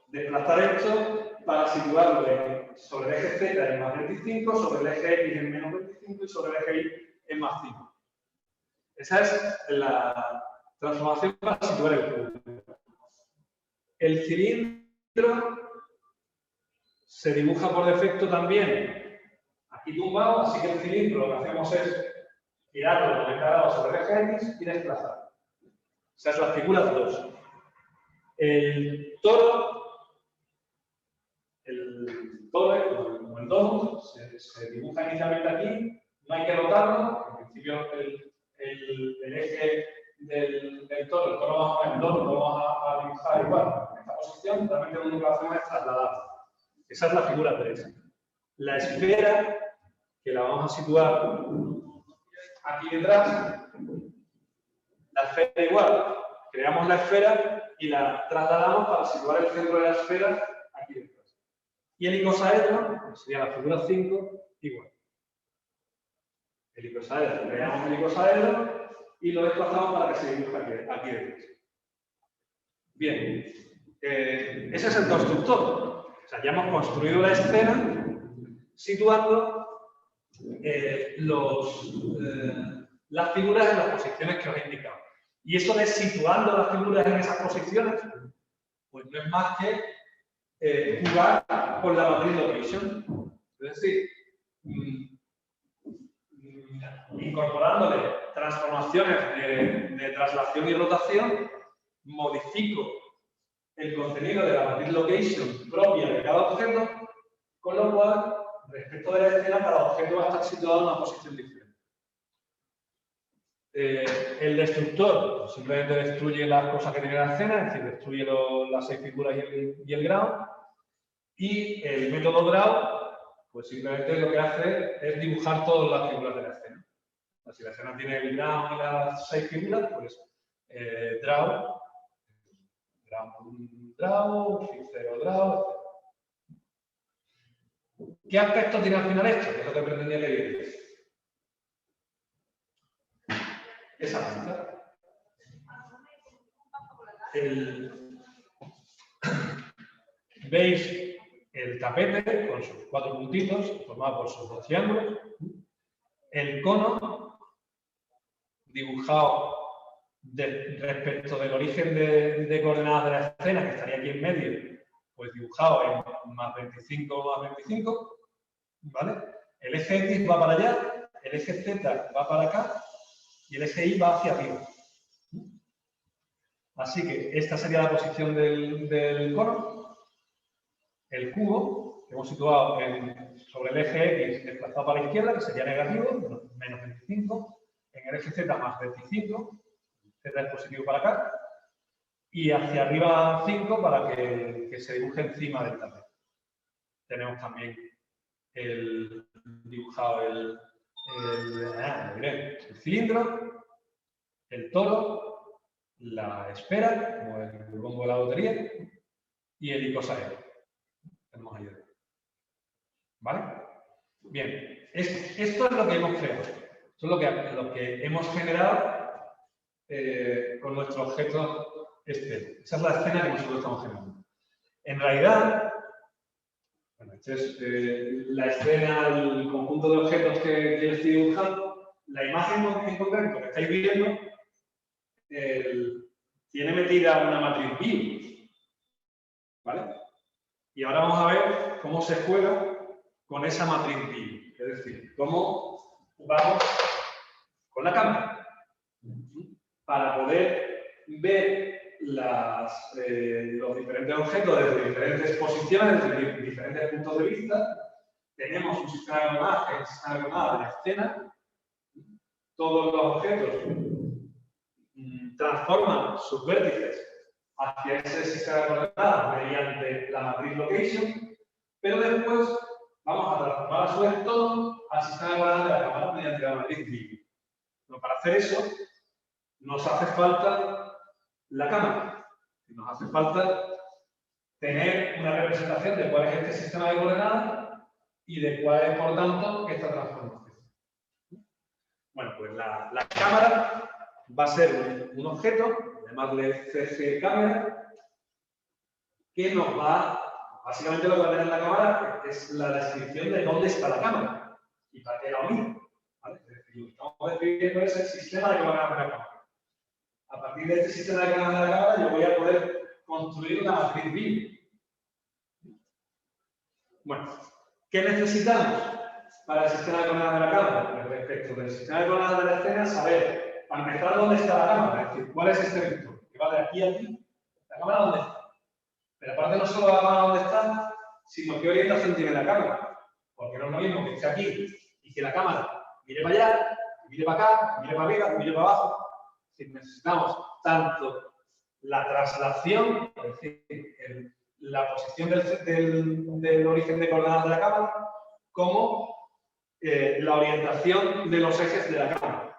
Speaker 2: desplazar esto para situarlo sobre el eje Z en más 25, sobre el eje X en menos 25 y sobre el eje Y en más 5. Esa es la transformación para situar el cubo. El cilindro se dibuja por defecto también aquí tumbado, así que el cilindro lo que hacemos es girarlo 90 grados sobre el eje X y desplazarlo. Esa es la figura 2. El toro, como el domo, se dibuja inicialmente aquí, no hay que rotarlo, en principio el eje del toro, el toro lo vamos a dibujar igual, en esta posición, realmente lo único que hacemos es trasladarlo. Esa es la figura 3. La esfera, que la vamos a situar aquí detrás, la esfera igual, creamos la esfera y la trasladamos para situar el centro de la esfera aquí detrás. Y el icosaedro, que sería la figura 5, igual. El icosaedro, creamos el icosaedro y lo desplazamos para que se dibuje aquí detrás. Bien, ese es el constructor. O sea, ya hemos construido la escena situando las figuras en las posiciones que os he indicado. Y eso de situando las figuras en esas posiciones, pues no es más que jugar con la matriz location. Es decir, incorporándole transformaciones de traslación y rotación, modifico el contenido de la matriz location propia de cada objeto, con lo cual respecto de la escena, cada objeto va a estar situado en una posición diferente. El destructor pues, simplemente destruye las cosas que tiene la escena, es decir, destruye las 6 figuras y el ground. Y el método draw, pues simplemente lo que hace es dibujar todas las figuras de la escena. Si la escena tiene el ground y las 6 figuras, pues draw, cero draw. ¿Qué aspecto tiene al final esto? Que es lo que pretendía que vierais. Esa pinta. Veis el tapete con sus 4 puntitos, formado por sus 2 triángulos. El cono, dibujado respecto del origen de coordenadas de la escena, que estaría aquí en medio, pues dibujado en más 25 más 25. ¿Vale? El eje X va para allá, el eje Z va para acá y el eje Y va hacia arriba. Así que esta sería la posición del cono. El cubo, que hemos situado sobre el eje X desplazado para la izquierda, que sería negativo, menos 25. En el eje Z más 25, Z es positivo para acá. Y hacia arriba 5 para que se dibuje encima del tapete. Tenemos también dibujado el cilindro, el toro, la esfera, como el burgombo de la lotería, y el icosaedro. Tenemos ahí. ¿Vale? Bien, esto es lo que hemos creado. Esto es lo que hemos generado con nuestro objeto externo. Esa es la escena que nosotros estamos generando. En realidad, bueno, esta es la escena, el conjunto de objetos que yo estoy dibujando. La imagen en concreto que estáis viendo tiene metida una matriz view. ¿Vale? Y ahora vamos a ver cómo se juega con esa matriz view. Es decir, cómo jugamos con la cámara para poder ver los diferentes objetos desde diferentes posiciones, desde diferentes puntos de vista. Tenemos un sistema de coordenadas, que es el sistema de coordenadas de la escena. Todos los objetos transforman sus vértices hacia ese sistema de coordenadas mediante la matriz location, pero después vamos a transformar a su vez todo al sistema de coordenadas de la cámara mediante la matriz view. Pero para hacer eso, nos hace falta la cámara. Nos hace falta tener una representación de cuál es este sistema de coordenadas y de cuál es, por tanto, esta transformación. Bueno, pues la cámara va a ser un objeto, llamarle CG cámara, que nos va, básicamente lo que va a tener la cámara es la descripción de dónde está la cámara y para qué la unimos. ¿Vale? Es decir, lo que estamos describiendo es el sistema de coordenadas de la cámara. A partir de este sistema de coordenadas de la cámara, yo voy a poder construir una matriz view. Bueno, ¿qué necesitamos para el sistema de coordenadas de la cámara? Pues respecto del sistema de coordenadas de la escena, saber, para empezar, dónde está la cámara, es decir, cuál es este vector, que va de aquí a aquí, la cámara dónde está. Pero aparte no solo la cámara dónde está, sino qué orientación tiene la cámara. Porque no es lo mismo que esté aquí y que la cámara mire para allá, mire para acá, mire para arriba, mire para abajo. Es decir, necesitamos tanto la traslación, es decir, la posición del origen de coordenadas de la cámara, como la orientación de los ejes de la cámara.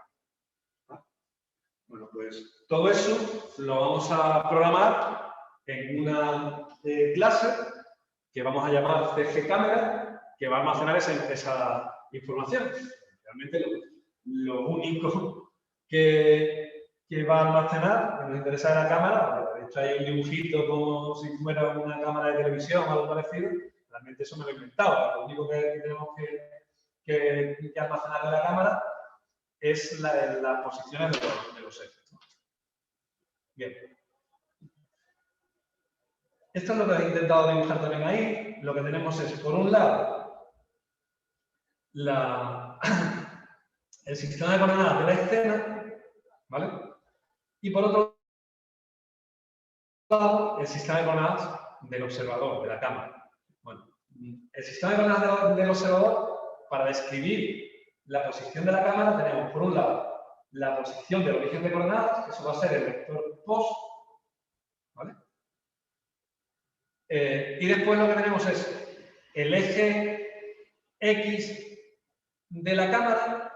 Speaker 2: Bueno, pues todo eso lo vamos a programar en una clase que vamos a llamar CG Cámara, que va a almacenar esa información. Realmente lo único que va a almacenar, que nos interesa de la cámara, de hecho hay un dibujito como si fuera una cámara de televisión o algo parecido, realmente eso me lo he inventado. Lo único que tenemos que almacenar de la cámara es las posiciones de los ejes. Bien. Esto es lo que he intentado dibujar también ahí. Lo que tenemos es, por un lado, el sistema de coordenadas de la escena, ¿vale? Y por otro lado, el sistema de coordenadas del observador, de la cámara. Bueno, el sistema de coordenadas del observador, para describir la posición de la cámara, tenemos por un lado la posición del origen de coordenadas, que eso va a ser el vector pos, ¿vale? Y después lo que tenemos es el eje X de la cámara,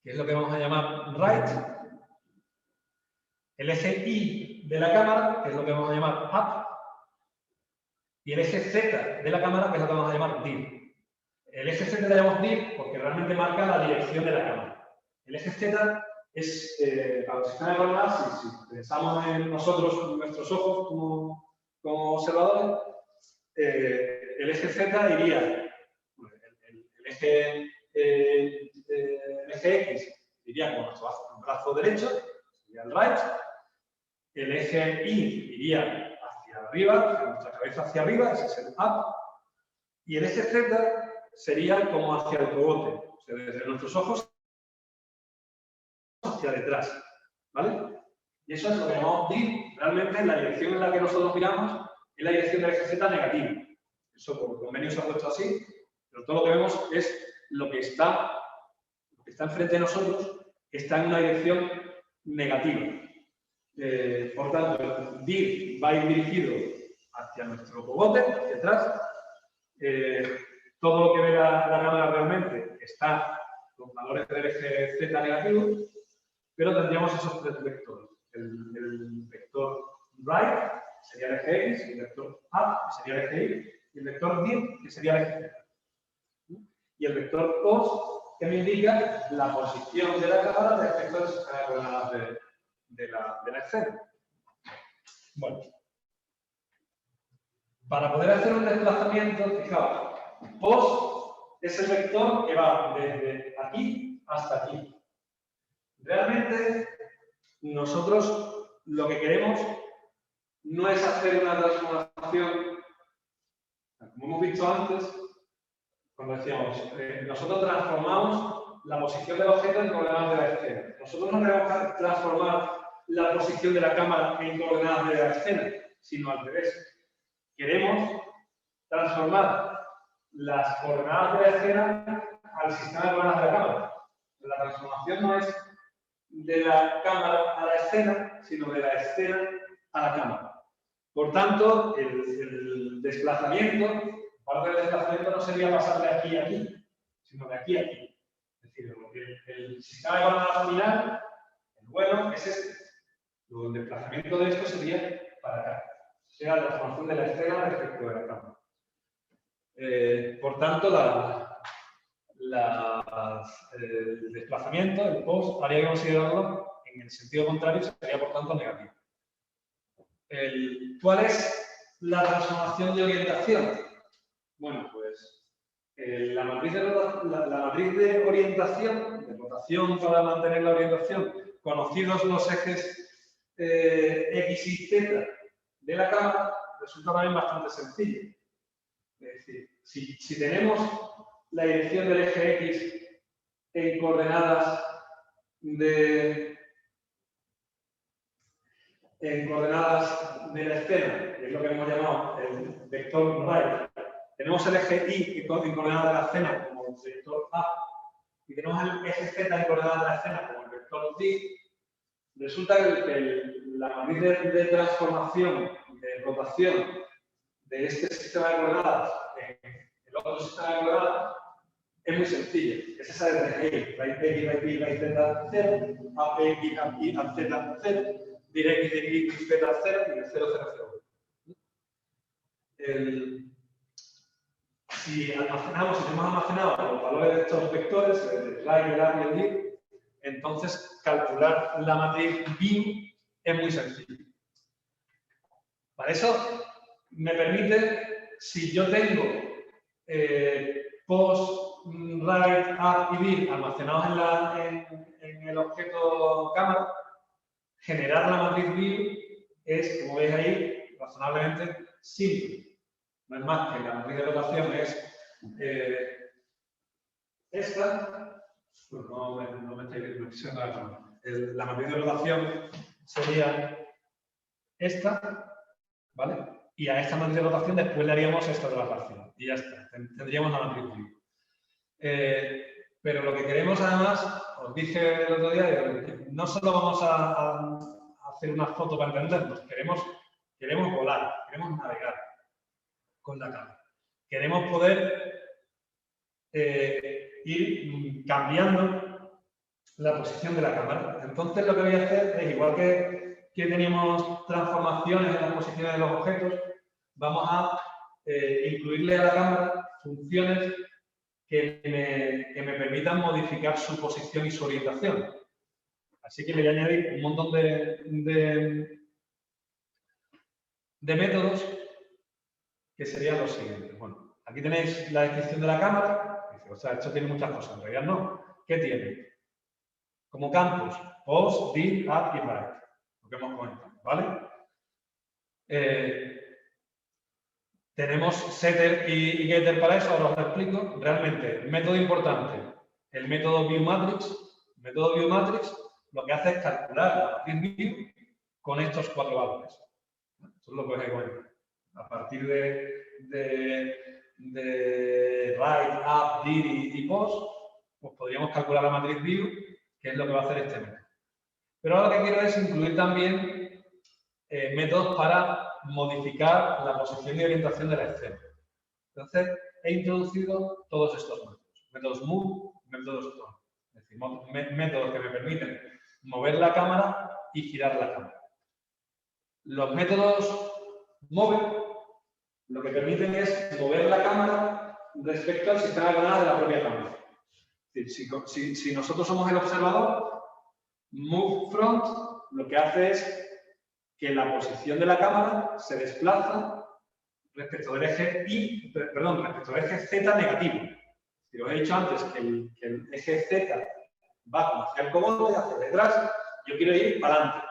Speaker 2: que es lo que vamos a llamar right, el eje Y de la cámara, que es lo que vamos a llamar up, y el eje Z de la cámara, que es lo que vamos a llamar dir. El eje Z le llamamos dir porque realmente marca la dirección de la cámara. El eje Z es, para el sistema de coordenadas, si pensamos en nosotros, en nuestros ojos como observadores, el eje Z iría, el eje X iría con nuestro brazo derecho, sería el right, el eje Y iría hacia arriba, hacia nuestra cabeza hacia arriba, ese es el up, y el eje Z sería como hacia el cogote, o sea, desde nuestros ojos hacia detrás, ¿vale? Y eso es lo que llamamos dir. Realmente la dirección en la que nosotros miramos es la dirección del eje Z negativa. Eso por convenio se ha puesto así, pero todo lo que vemos es lo que está enfrente de nosotros, está en una dirección negativa. Por tanto, el dir va a ir dirigido hacia nuestro cogote, hacia atrás. Todo lo que ve la cámara realmente está con valores del eje Z negativo, pero tendríamos esos tres vectores. El vector right, que sería el eje X, el vector up, que sería el eje Y, y el vector dir, que sería el eje Z. Y el vector pos, que me indica la posición de la cámara respecto al sistema de coordenadas de la escena. Bueno, para poder hacer un desplazamiento, fijaos, pos es el vector que va desde aquí hasta aquí. Realmente, nosotros lo que queremos no es hacer una transformación, como hemos visto antes, cuando decíamos, nosotros transformamos la posición del objeto en coordenadas de la escena. Nosotros no queremos transformar la posición de la cámara en coordenadas de la escena, sino al revés. Queremos transformar las coordenadas de la escena al sistema de coordenadas de la cámara. La transformación no es de la cámara a la escena, sino de la escena a la cámara. Por tanto, el desplazamiento, parte del desplazamiento no sería pasar de aquí a aquí, sino de aquí a aquí. Es decir, el sistema de coordenadas final, el bueno, es este. Luego, el desplazamiento de esto sería para acá. Sería la transformación de la escena respecto de la cámara. Por tanto, el desplazamiento, el pos, habría que considerarlo en el sentido contrario, sería por tanto negativo. ¿Cuál es la transformación de orientación? Bueno, pues la matriz de orientación, de rotación para mantener la orientación, conocidos los ejes X y Z de la cámara, resulta también bastante sencillo. Es decir, si tenemos la dirección del eje X en coordenadas de la escena, que es lo que hemos llamado el vector right, tenemos el eje Y en coordenadas de la escena como el vector A, y tenemos el eje Z en coordenadas de la escena como el vector D, resulta que la matriz de transformación, de rotación de este sistema de coordenadas en el otro sistema de coordenadas es muy sencilla. Es esa de right X, right Y, right Z, 0, up X, up Y, up Z, 0, dir X, dir Y, Z, 0 y el 0, 0, 0. Si tenemos almacenado los valores de estos vectores, el right, el up y el dir, entonces calcular la matriz BIM es muy sencillo. Para eso me permite, si yo tengo pos, right, up y dir almacenados en el objeto cámara, generar la matriz BIM es, como veis ahí, razonablemente simple. No es más que la matriz de rotación es esta. Pues no me estáis diciendo la cámara. La matriz de rotación sería esta, ¿vale? Y a esta matriz de rotación después le haríamos esta traslación. Y ya está, tendríamos la matriz view. Pero lo que queremos además, os dije el otro día, no solo vamos a hacer una foto para entendernos, queremos volar, queremos navegar con la cámara. Queremos poder ir cambiando la posición de la cámara. Entonces lo que voy a hacer es, igual que teníamos transformaciones en las posiciones de los objetos, vamos a incluirle a la cámara funciones que me permitan modificar su posición y su orientación. Así que le voy a añadir un montón de métodos que serían los siguientes. Bueno, aquí tenéis la descripción de la cámara. O sea, esto tiene muchas cosas, en realidad no. ¿Qué tiene? Como campos, post, div, add y write. Lo que hemos comentado, ¿vale? Tenemos setter y getter para eso, ahora os lo explico. Realmente, método importante, el método viewMatrix. El método viewMatrix lo que hace es calcular la matriz view con estos 4 valores. Eso es lo que os he comentado. A partir de write, up, dir y post, pues podríamos calcular la matriz view, que es lo que va a hacer este método. Pero ahora lo que quiero es incluir también métodos para modificar la posición y orientación de la escena. Entonces, he introducido todos estos métodos. Métodos move, métodos turn. Es decir, métodos que me permiten mover la cámara y girar la cámara. Los métodos move lo que permiten es mover la cámara respecto al sistema de coordenadas de la propia cámara. Es decir, si nosotros somos el observador, move front lo que hace es que la posición de la cámara se desplaza respecto del eje respecto del eje Z negativo. Si os he dicho antes que el eje Z va como hacia el cogote, hacia detrás, yo quiero ir para adelante.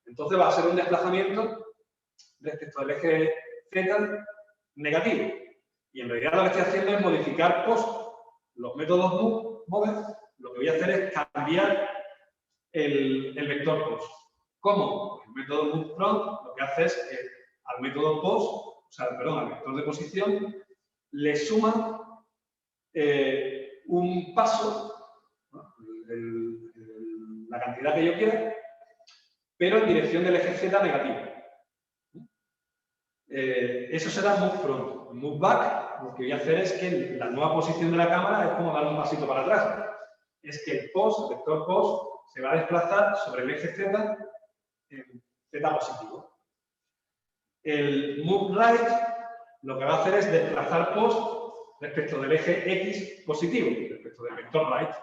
Speaker 2: Entonces va a ser un desplazamiento respecto del eje Z negativo. Y en realidad lo que estoy haciendo es modificar post. Los métodos move, lo que voy a hacer es cambiar el vector post. ¿Cómo? El método moveFront lo que hace es que al método post, al vector de posición, le suma un paso, ¿no? La cantidad que yo quiera, pero en dirección del eje Z negativo. Eso será moveFront. MoveBack, lo que voy a hacer es que la nueva posición de la cámara es como dar un pasito para atrás. Es que el vector post, se va a desplazar sobre el eje Z en Z positivo. El moveRight lo que va a hacer es desplazar post respecto del eje X positivo, respecto del vector right.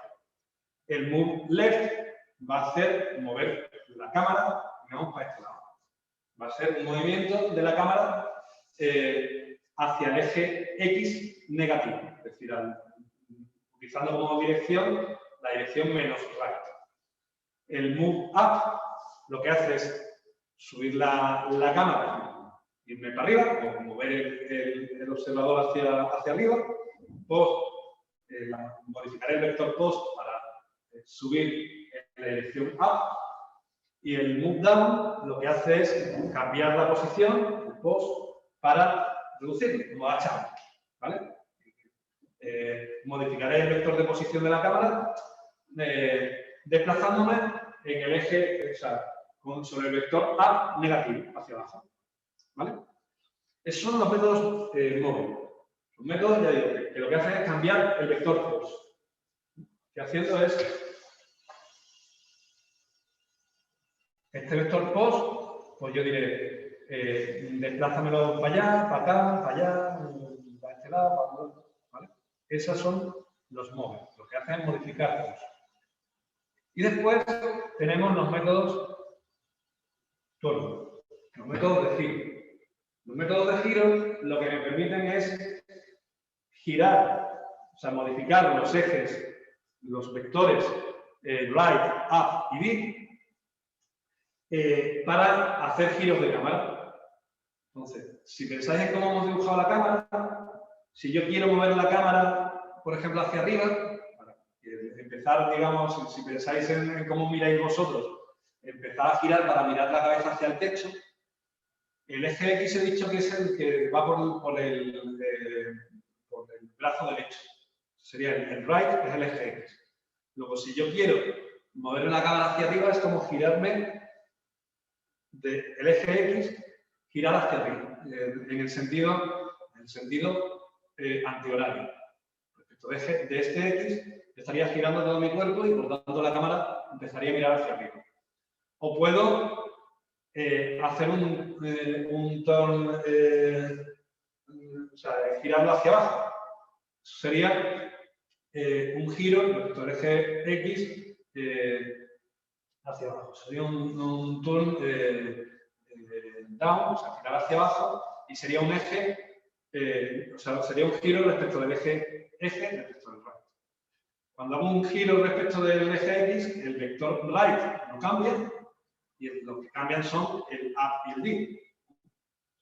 Speaker 2: El moveLeft va a hacer mover la cámara, digamos, para este lado. Va a ser un movimiento de la cámara hacia el eje X negativo, es decir, utilizando como dirección la dirección menos right. El move up lo que hace es subir la cámara, irme para arriba, o mover el observador hacia arriba, modificar el vector post para subir en la dirección up, y el move down lo que hace es cambiar la posición, el post, para reducirlo, como agachado, ¿vale? Modificaré el vector de posición de la cámara desplazándome en el eje, sobre el vector up negativo, hacia abajo, ¿vale? Esos son los métodos móviles. Los métodos, ya digo, que lo que hacen es cambiar el vector post. Lo que haciendo es este vector post, pues yo diré, desplázamelo para allá, para acá, para allá, para este lado, para otro, ¿vale? Esos son los móviles. Lo que hacen es modificar post. Y después tenemos los métodos turn, los métodos de giro. Los métodos de giro lo que me permiten es girar, modificar los ejes, los vectores right, up y dir para hacer giros de cámara. Entonces, si pensáis en cómo hemos dibujado la cámara, si yo quiero mover la cámara, por ejemplo, hacia arriba, empezar, digamos, si pensáis en cómo miráis vosotros, empezar a girar para mirar la cabeza hacia el techo, El eje X he dicho que es el que va por el brazo derecho. Sería el right, es el eje X. Luego, si yo quiero mover la cámara hacia arriba, es como girarme del eje X, girar hacia arriba, en el sentido antihorario. Respecto de este X, estaría girando todo mi cuerpo y por tanto la cámara empezaría a mirar hacia arriba. O puedo hacer un turn, o sea, girarlo hacia abajo. Eso sería un giro respecto al eje X hacia abajo. Sería un turn down, o sea, girar hacia abajo, y sería un eje, o sea, sería un giro respecto del eje respecto del right. Cuando hago un giro respecto del eje X, el vector right no cambia, y lo que cambian son el up y el D.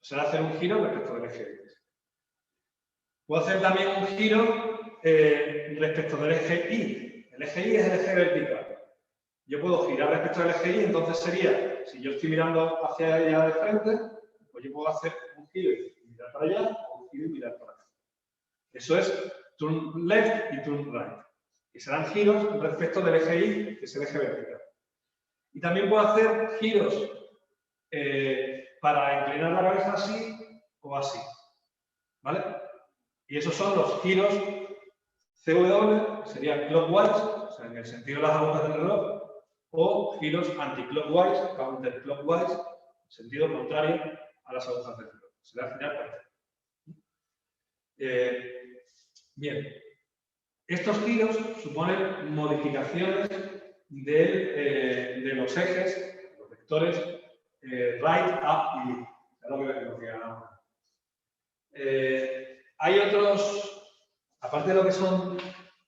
Speaker 2: O sea, hacer un giro respecto del eje X. Puedo hacer también un giro respecto del eje Y. El eje Y es el eje vertical. Yo puedo girar respecto del eje Y, entonces sería, si yo estoy mirando hacia allá de frente, pues yo puedo hacer un giro y mirar para allá, o un giro y mirar para acá. Eso es turn left y turn right. Y serán giros respecto del eje Y, que es el eje vertical. Y también puedo hacer giros para inclinar la cabeza así o así. ¿Vale? Y esos son los giros CW, que serían clockwise, o sea, en el sentido de las agujas del reloj, o giros anti-clockwise, counterclockwise, en sentido contrario a las agujas del reloj. Será girar para acá. Bien. Estos giros suponen modificaciones de los ejes, los vectores right, up y lead. Es lo que ganamos. Hay otros, aparte de lo que son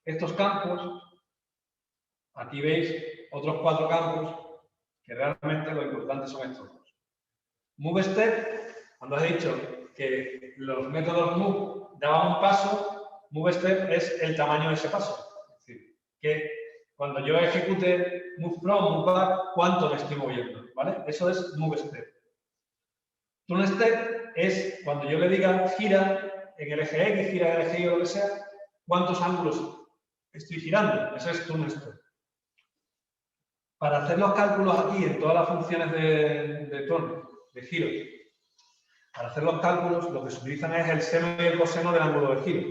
Speaker 2: estos campos, aquí veis otros 4 campos que realmente lo importante son estos dos. Move step, cuando he dicho que los métodos move daban un paso, move step es el tamaño de ese paso. Es decir, que cuando yo ejecute move from, move back, ¿cuánto me estoy moviendo? ¿Vale? Eso es move step. Turn step es cuando yo le diga gira en el eje X, gira en el eje Y o lo que sea, ¿cuántos ángulos estoy girando? Eso es turn step. Para hacer los cálculos aquí en todas las funciones de turn, de giro, para hacer los cálculos lo que se utilizan es el seno y el coseno del ángulo de giro.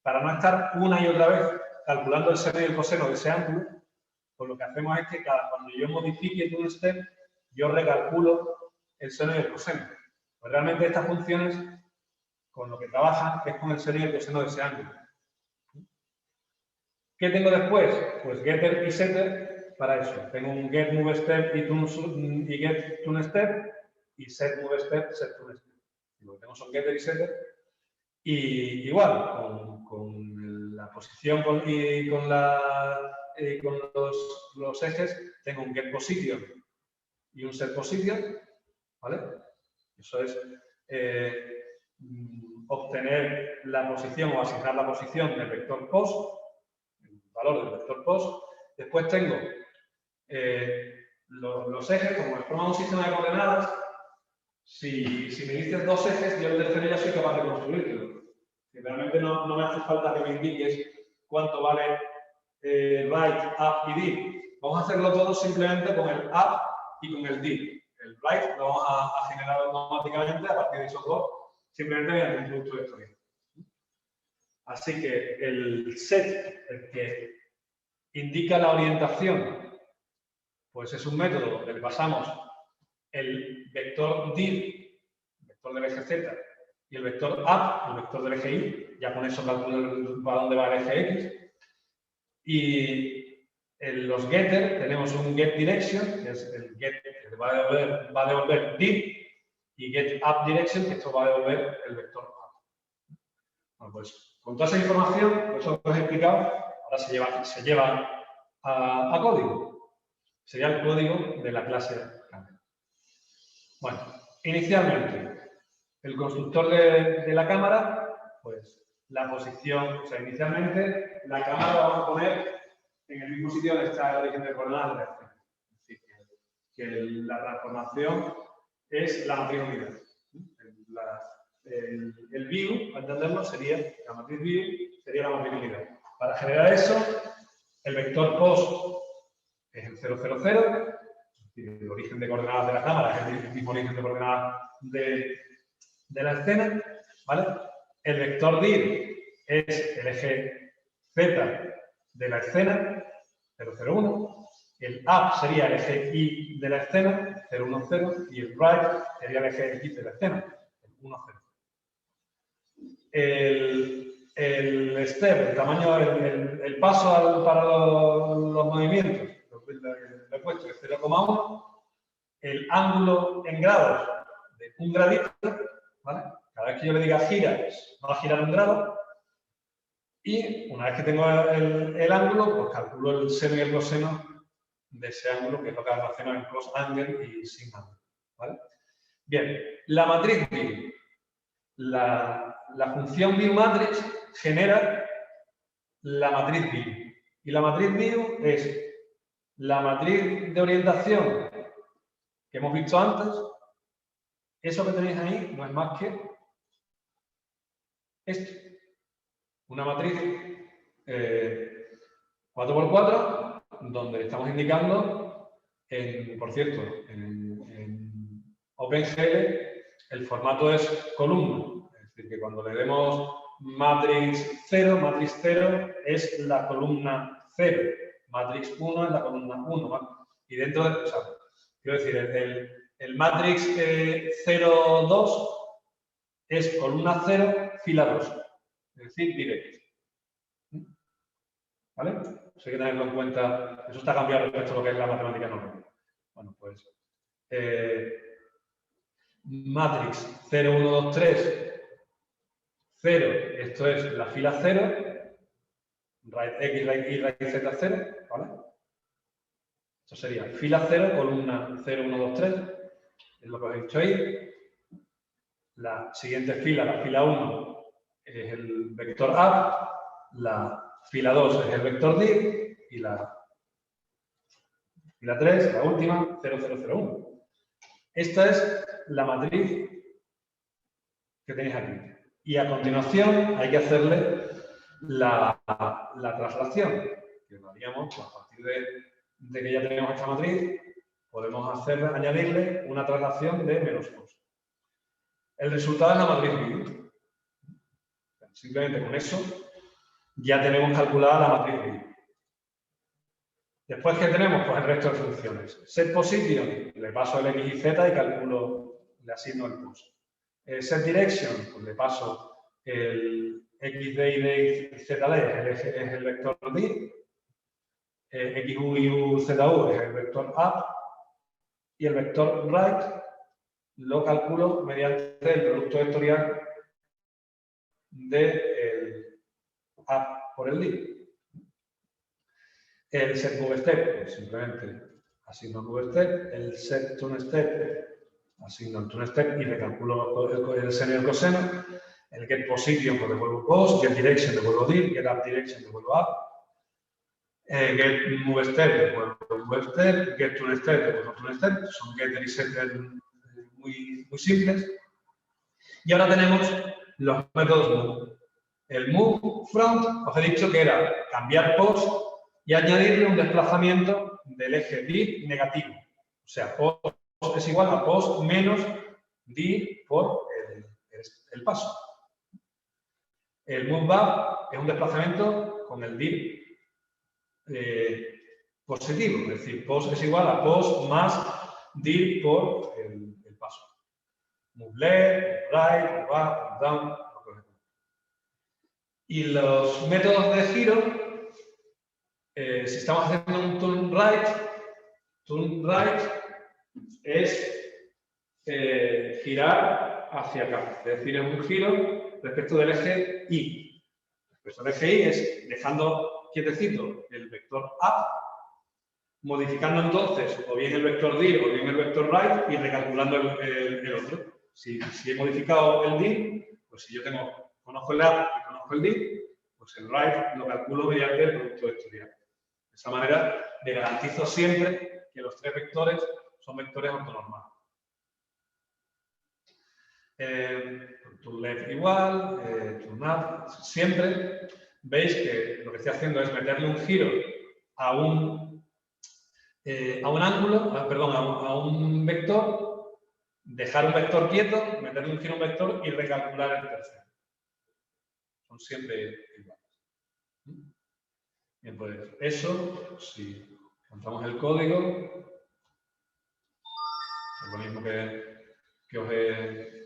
Speaker 2: Para no estar una y otra vez calculando el seno y el coseno de ese ángulo, pues lo que hacemos es que cuando yo modifique turn step, yo recalculo el seno y el coseno. Pues realmente estas funciones, con lo que trabajan, es con el seno y el coseno de ese ángulo. ¿Qué tengo después? Pues getter y setter para eso. Tengo un get move step y get turn step y set move step, set turn step. Lo que tengo son getter y setter. Y igual, con la posición y con los ejes, tengo un get position y un set position, ¿vale? Eso es obtener la posición o asignar la posición del vector post, el valor del vector post. Después tengo los ejes, como me forman un sistema de coordenadas. Si me dices 2 ejes, yo el tercero ya soy capaz de construirlo. Si realmente no me hace falta que me indiques cuánto vale right, up y d. Vamos a hacerlo todo simplemente con el up y con el d. El right lo vamos a generar automáticamente a partir de esos dos, simplemente mediante un producto vectorial. Así que el set, el que indica la orientación, pues es un método donde le pasamos el vector dir, el vector del eje z, y el vector up, el vector del eje y. Ya con eso calculo para dónde va el eje x. Y en los getter tenemos un get direction, que es el get que va a devolver dir, y get up direction, que esto va a devolver el vector up. Bueno, pues con toda esa información, eso que os he explicado, ahora se lleva a código. Sería el código de la clase Camel. Bueno, inicialmente, el constructor de la cámara, pues la posición, o sea, inicialmente la cámara la vamos a poner en el mismo sitio donde está el origen de coordenadas de la acción. Es decir, que la transformación es la matriz unidad. el view, para entenderlo, sería la matriz view, sería la matriz unidad. Para generar eso, el vector post es el 0, 0, 0, el origen de coordenadas de la cámara es el mismo origen de coordenadas de la escena, ¿vale? El vector dir es el eje z de la escena, 0, 0, 1. El up sería el eje y de la escena, 0, 1, 0. Y el right sería el eje x de la escena, el 1, 0. El step, el tamaño, el paso para los movimientos, lo he puesto es 0,1. El ángulo en grados de un gradito, ¿vale? Cada vez que yo le diga gira, va a girar un grado. Y una vez que tengo el ángulo, pues calculo el seno y el coseno de ese ángulo, que es lo que almaceno en cos angle y sin angle, ¿vale? Bien, la matriz view. La función viewMatrix genera la matriz view. Y la matriz view es la matriz de orientación que hemos visto antes. Eso que tenéis ahí no es más que esto. Una matriz 4×4, donde estamos indicando, por cierto, en OpenGL el formato es columna. Es decir, que cuando le demos matrix 0 es la columna 0, matrix 1 es la columna 1, ¿vale? Y dentro de, o sea, quiero decir, el matrix 0, 2 es columna 0, fila 2, es decir, directo. ¿Vale? Eso hay que tenerlo en cuenta. Eso está cambiado respecto a lo que es la matemática normal. Bueno, pues matrix 0, 1, 2, 3, 0, esto es la fila 0, right x, right y, right z 0, ¿vale? Esto sería fila 0, columna 0, 1, 2, 3, es lo que os he dicho ahí. La siguiente fila, la fila 1, es el vector up, la fila 2 es el vector dir y la fila 3, la última, 0, 0, 0, 1. Esta es la matriz que tenéis aquí. Y a continuación hay que hacerle la traslación, que lo haríamos a partir de que ya tenemos esta matriz, podemos añadirle una traslación de -2. El resultado es la matriz view. Simplemente con eso ya tenemos calculada la matriz view. Después, ¿qué tenemos? Pues el resto de funciones. Set position, le paso el x y z y calculo, le asigno el post. Set direction, pues le paso el xd y zd, es el vector dir. XU y UZU es el vector up. Y el vector right lo calculo mediante el producto vectorial del up por el dir. El set move step, pues simplemente asigno move step. El set turn step, asigno el turn step y recalculo el seno y el coseno. El get position, pues devuelvo post. Get direction, devuelvo dir. Get up direction, devuelvo up. Get move step, devuelvo move step. Get turn step, devuelvo turn step. Son getter y setter muy simples. Y ahora tenemos los métodos move. El move front, os he dicho que era cambiar post y añadirle un desplazamiento del eje dir negativo. O sea, post es igual a post menos dir por el paso. El move back es un desplazamiento con el dir positivo. Es decir, post es igual a post más dir por el paso. Move left, right, move up, move down. Y los métodos de giro, si estamos haciendo un turn right es girar hacia acá. Es decir, es un giro respecto del eje Y. Respecto al eje Y es dejando quietecito el vector up, modificando entonces o bien el vector dir o bien el vector right y recalculando el otro. Si he modificado el dir, pues si yo conozco el up y conozco el dir, pues el right lo calculo mediante el producto vectorial. De esa manera me garantizo siempre que los tres vectores son vectores ortonormales. to left igual, to nav, siempre veis que lo que estoy haciendo es meterle un giro a un ángulo, perdón, a un vector, dejar un vector quieto, meterle un giro a un vector y recalcular el tercero. Son siempre iguales. Bien, pues eso, si contamos el código, es lo mismo que os he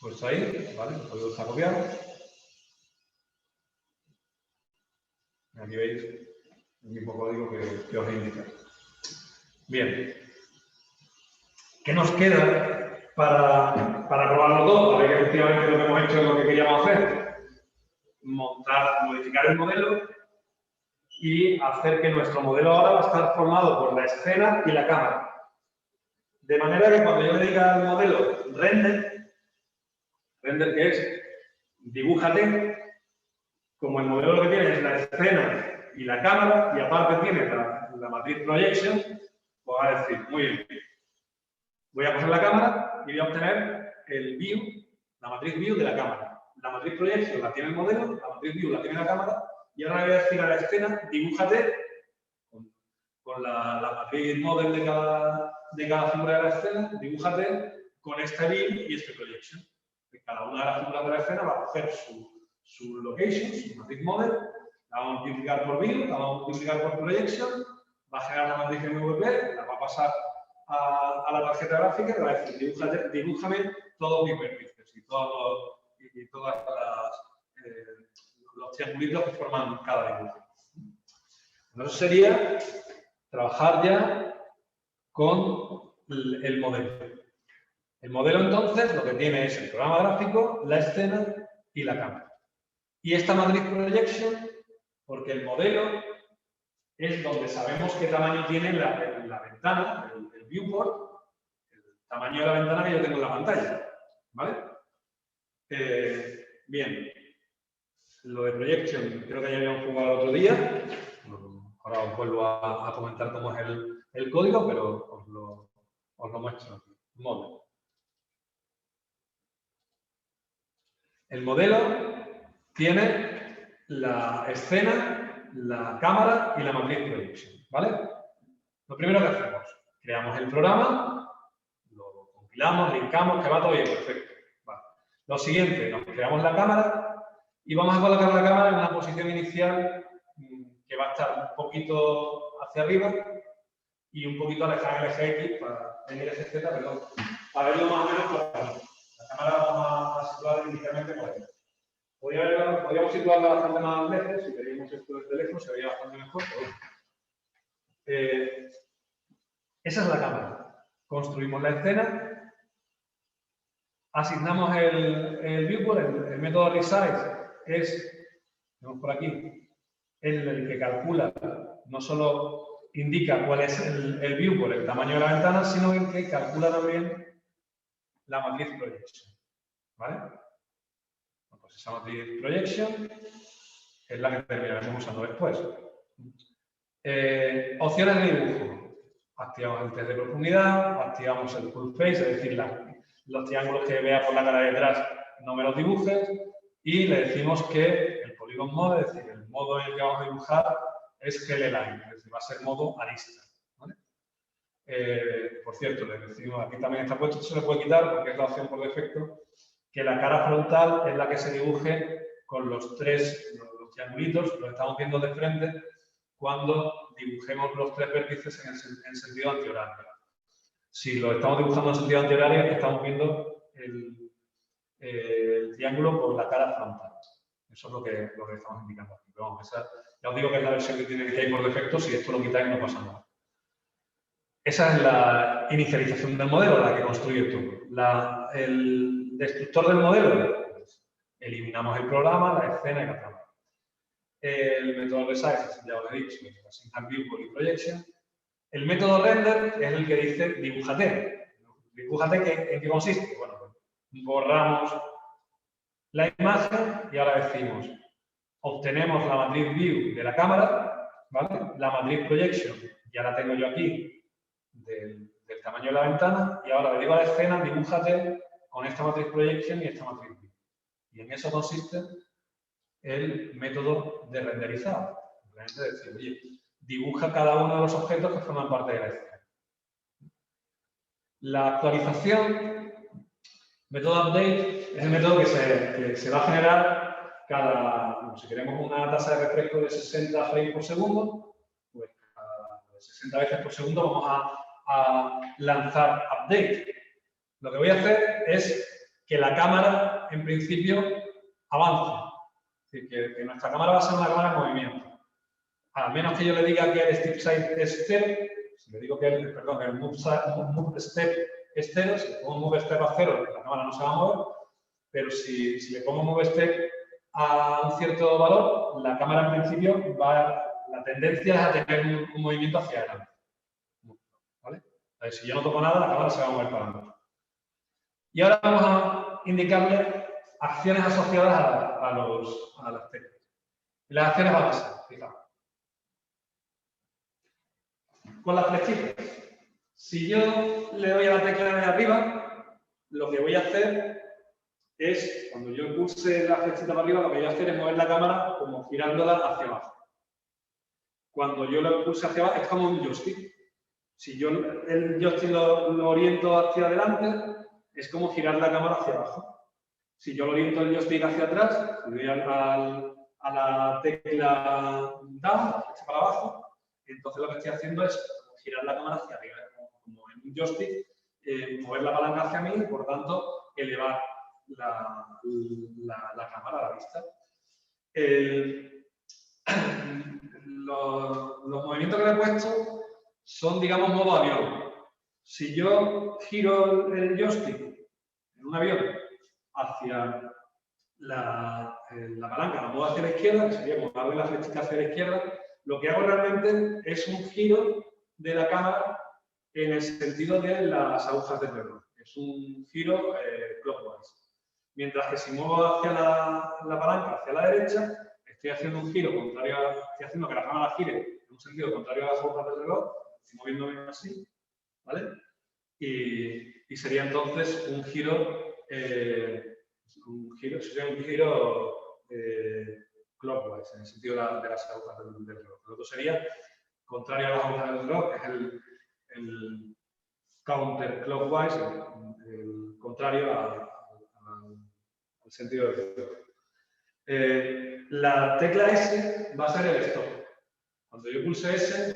Speaker 2: puesto ahí, ¿vale? El código está copiado. Aquí veis el mismo código que os he indicado. Bien. ¿Qué nos queda para probarlo todo? A ver que efectivamente lo que hemos hecho es lo que queríamos hacer. Modificar el modelo y hacer que nuestro modelo ahora va a estar formado por la escena y la cámara. De manera que cuando yo le diga al modelo render que es dibújate, como el modelo lo que tiene es la escena y la cámara, y aparte tiene la matriz projection, pues va a decir, muy bien, voy a coger la cámara y voy a obtener el view, la matriz view de la cámara. La matriz projection la tiene el modelo, la matriz view la tiene la cámara, y ahora le voy a decir a la escena, dibújate con la matriz model de cada figura de la escena, dibújate con este view y este projection. Cada una de las figuras de la escena va a coger su location, su matriz model, la va a multiplicar por view, la va a multiplicar por projection, va a generar la matriz MVP, la va a pasar a la tarjeta gráfica y va a decir, dibújame todos mis vértices y todos los triangulitos que forman cada dibujo. Entonces sería trabajar ya con el modelo. El modelo, entonces, lo que tiene es el programa gráfico, la escena y la cámara. Y esta matriz projection, porque el modelo es donde sabemos qué tamaño tiene la ventana, el viewport, el tamaño de la ventana que yo tengo en la pantalla. ¿Vale? Bien. Lo de projection creo que ya habíamos jugado el otro día. Ahora os vuelvo a comentar cómo es el código, pero os lo muestro aquí. Model. El modelo tiene la escena, la cámara y la matriz projection, ¿vale? Lo primero que hacemos, creamos el programa, lo compilamos, linkamos, que va todo bien, perfecto. Vale. Lo siguiente, nos creamos la cámara y vamos a colocar la cámara en una posición inicial que va a estar un poquito hacia arriba y un poquito alejada del eje X, en el eje Z, perdón, para verlo más o menos por aquí. La cámara la vamos a situar inicialmente por aquí. Podríamos situarla bastante más lejos, si veríamos esto desde lejos, se vería bastante mejor. Esa es la cámara. Construimos la escena, asignamos el viewport, el método resize es, vemos por aquí, el que calcula, no solo indica cuál es el viewport, el tamaño de la ventana, sino el que calcula también la matriz projection. ¿Vale? Pues esa matriz projection es la que terminaremos usando después. Opciones de dibujo. Activamos el test de profundidad, activamos el full face, es decir, los triángulos que veas por la cara de detrás no me los dibujes, y le decimos que el polygon mode, es decir, el modo en el que vamos a dibujar es GL-Line, es decir, va a ser modo arista. ¿Vale? Por cierto, le decimos, aquí también está puesto, se le puede quitar porque es la opción por defecto, que la cara frontal es la que se dibuje con los triangulitos, los estamos viendo de frente, cuando dibujemos los tres vértices en sentido antihorario. Si lo estamos dibujando en sentido antihorario, estamos viendo el triángulo por la cara frontal. Eso es lo que estamos indicando aquí. Pero vamos, ya os digo que es la versión que hay por defecto, si esto lo quitáis no pasa nada. Esa es la inicialización del modelo, la que construye todo. El destructor del modelo, pues, eliminamos el programa, la escena y la cámara. El método resize, ya os he dicho, asignar viewport y projection. El método render es el que dice dibújate. Dibújate, ¿en qué consiste? Bueno, pues, borramos la imagen y ahora decimos, obtenemos la matriz view de la cámara, ¿vale? La matriz projection ya la tengo yo aquí del tamaño de la ventana y ahora le digo a la escena, dibújate con esta matriz projection y esta matriz view. Y en eso consiste el método de renderizado. Simplemente decir, oye, dibuja cada uno de los objetos que forman parte de la escena. La actualización, método update, es el método que se va a generar cada, si queremos una tasa de refresco de 60 frames por segundo, pues cada 60 veces por segundo vamos a lanzar update. Lo que voy a hacer es que la cámara, en principio, avance. Es decir, que nuestra cámara va a ser una cámara en movimiento. A menos que yo le diga que el step size es 0, si le digo que el move step es 0, si le pongo move step a 0, la cámara no se va a mover, pero si le pongo move step a un cierto valor, la cámara en principio la tendencia es a tener un movimiento hacia adelante. ¿Vale? Entonces, si yo no toco nada, la cámara se va a mover para adelante. Y ahora vamos a indicarle acciones asociadas a las teclas. Y las acciones van a ser, fijaos, con las flechitas. Si yo le doy a la tecla de arriba, lo que voy a hacer es, cuando yo pulse la flechita para arriba, lo que voy a hacer es mover la cámara como girándola hacia abajo. Cuando yo la pulse hacia abajo, es como un joystick. Si yo el joystick lo oriento hacia adelante, es como girar la cámara hacia abajo. Si yo lo oriento el joystick hacia atrás, le doy a la tecla down, la flecha para abajo, entonces lo que estoy haciendo es girar la cámara hacia arriba, como en un joystick, mover la palanca hacia mí y, por tanto, elevar la cámara a la vista. Los movimientos que le he puesto son, digamos, modo avión. Si yo giro el joystick en un avión hacia la palanca, la muevo hacia la izquierda, que sería como darle la flechita hacia la izquierda, lo que hago realmente es un giro de la cámara en el sentido de las agujas del reloj. Es un giro clockwise. Mientras que si muevo hacia la palanca, hacia la derecha, estoy haciendo un giro contrario, estoy haciendo que la cámara gire en un sentido contrario a las agujas del reloj, estoy moviéndome así, ¿vale? Y sería entonces un giro clockwise, en el sentido de las agujas del reloj. El otro sería contrario a las agujas del reloj, que es el counterclockwise, el contrario al sentido del reloj. La tecla S va a ser el stop. Cuando yo pulse S,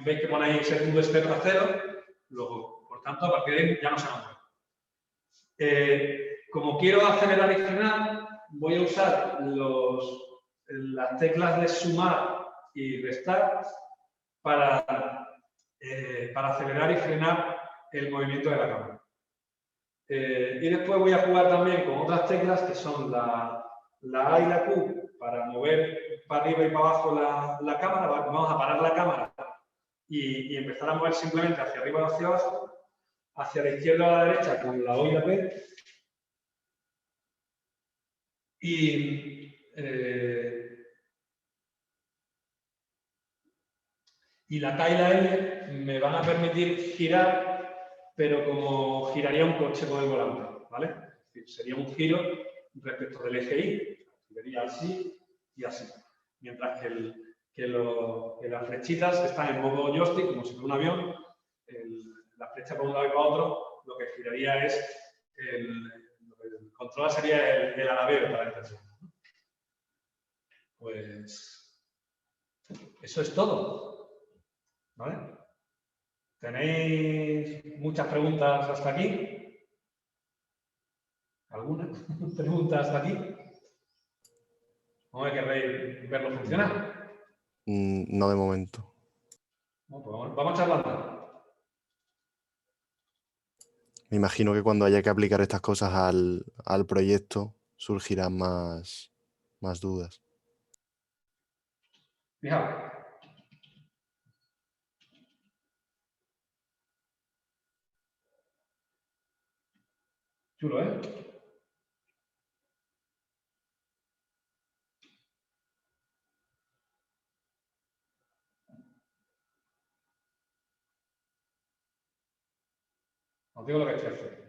Speaker 2: veis que pone ahí segundo step a 0, luego, por tanto, a partir de ahí ya no se va a mover. Como quiero acelerar y frenar, voy a usar las teclas de sumar y restar para acelerar y frenar el movimiento de la cámara. Y después voy a jugar también con otras teclas que son la A y la Q para mover para arriba y para abajo la cámara. Vamos a parar la cámara y empezar a mover simplemente hacia arriba y hacia abajo, hacia la izquierda o a la derecha con la O y la P. Y la K y la L me van a permitir girar, pero como giraría un coche con el volante, ¿vale? Es decir, sería un giro respecto del eje Y. Giraría así y así. Mientras que las flechitas están en modo joystick, como si fuera un avión, la flecha por un lado y para otro, lo que giraría es lo que controla sería el alabeo para entender. Pues eso es todo. ¿Vale? ¿Tenéis muchas preguntas hasta aquí? ¿Alguna pregunta hasta aquí? ¿Cómo querréis verlo funcionar?
Speaker 3: No de momento.
Speaker 2: Bueno, pues vamos charlando.
Speaker 3: Me imagino que cuando haya que aplicar estas cosas al proyecto surgirán más dudas.
Speaker 2: Fijaos. Chulo, ¿eh? Os digo lo que estoy haciendo.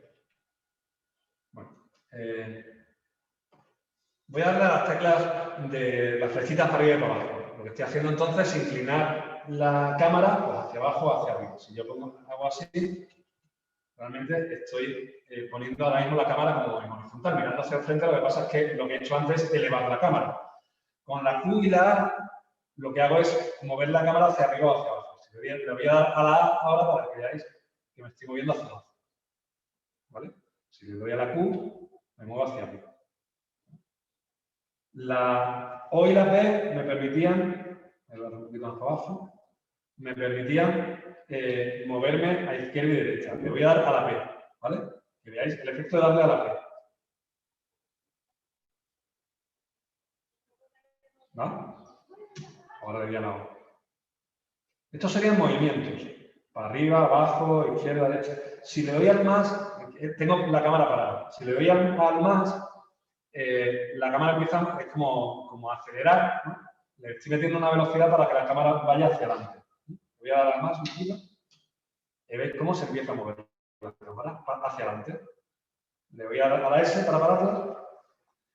Speaker 2: Voy a darle a las teclas de las flechitas para arriba y para abajo. Lo que estoy haciendo entonces es inclinar la cámara pues, hacia abajo o hacia arriba. Si yo hago así, realmente estoy poniendo ahora mismo la cámara como en horizontal, mirando hacia el frente. Lo que pasa es que lo que he hecho antes es elevar la cámara. Con la Q y la A, lo que hago es mover la cámara hacia arriba o hacia abajo. Le voy a dar a la A ahora para que veáis que me estoy moviendo hacia abajo. ¿Vale? Si le doy a la Q, me muevo hacia arriba. La O y la P me permitían, me voy a dar un poquito más para abajo, me permitían moverme a izquierda y derecha. Le voy a dar a la P, ¿vale? Que veáis el efecto de darle a la P. ¿No? Ahora le doy a la O. Estos serían movimientos. Para arriba, abajo, izquierda, derecha. Si le doy al más, tengo la cámara parada. Si le doy al más, la cámara empieza, es como acelerar, ¿no? Le estoy metiendo una velocidad para que la cámara vaya hacia adelante. Voy a dar al más un poquito y veis cómo se empieza a mover la cámara hacia adelante. Le voy a dar a la S para pararla.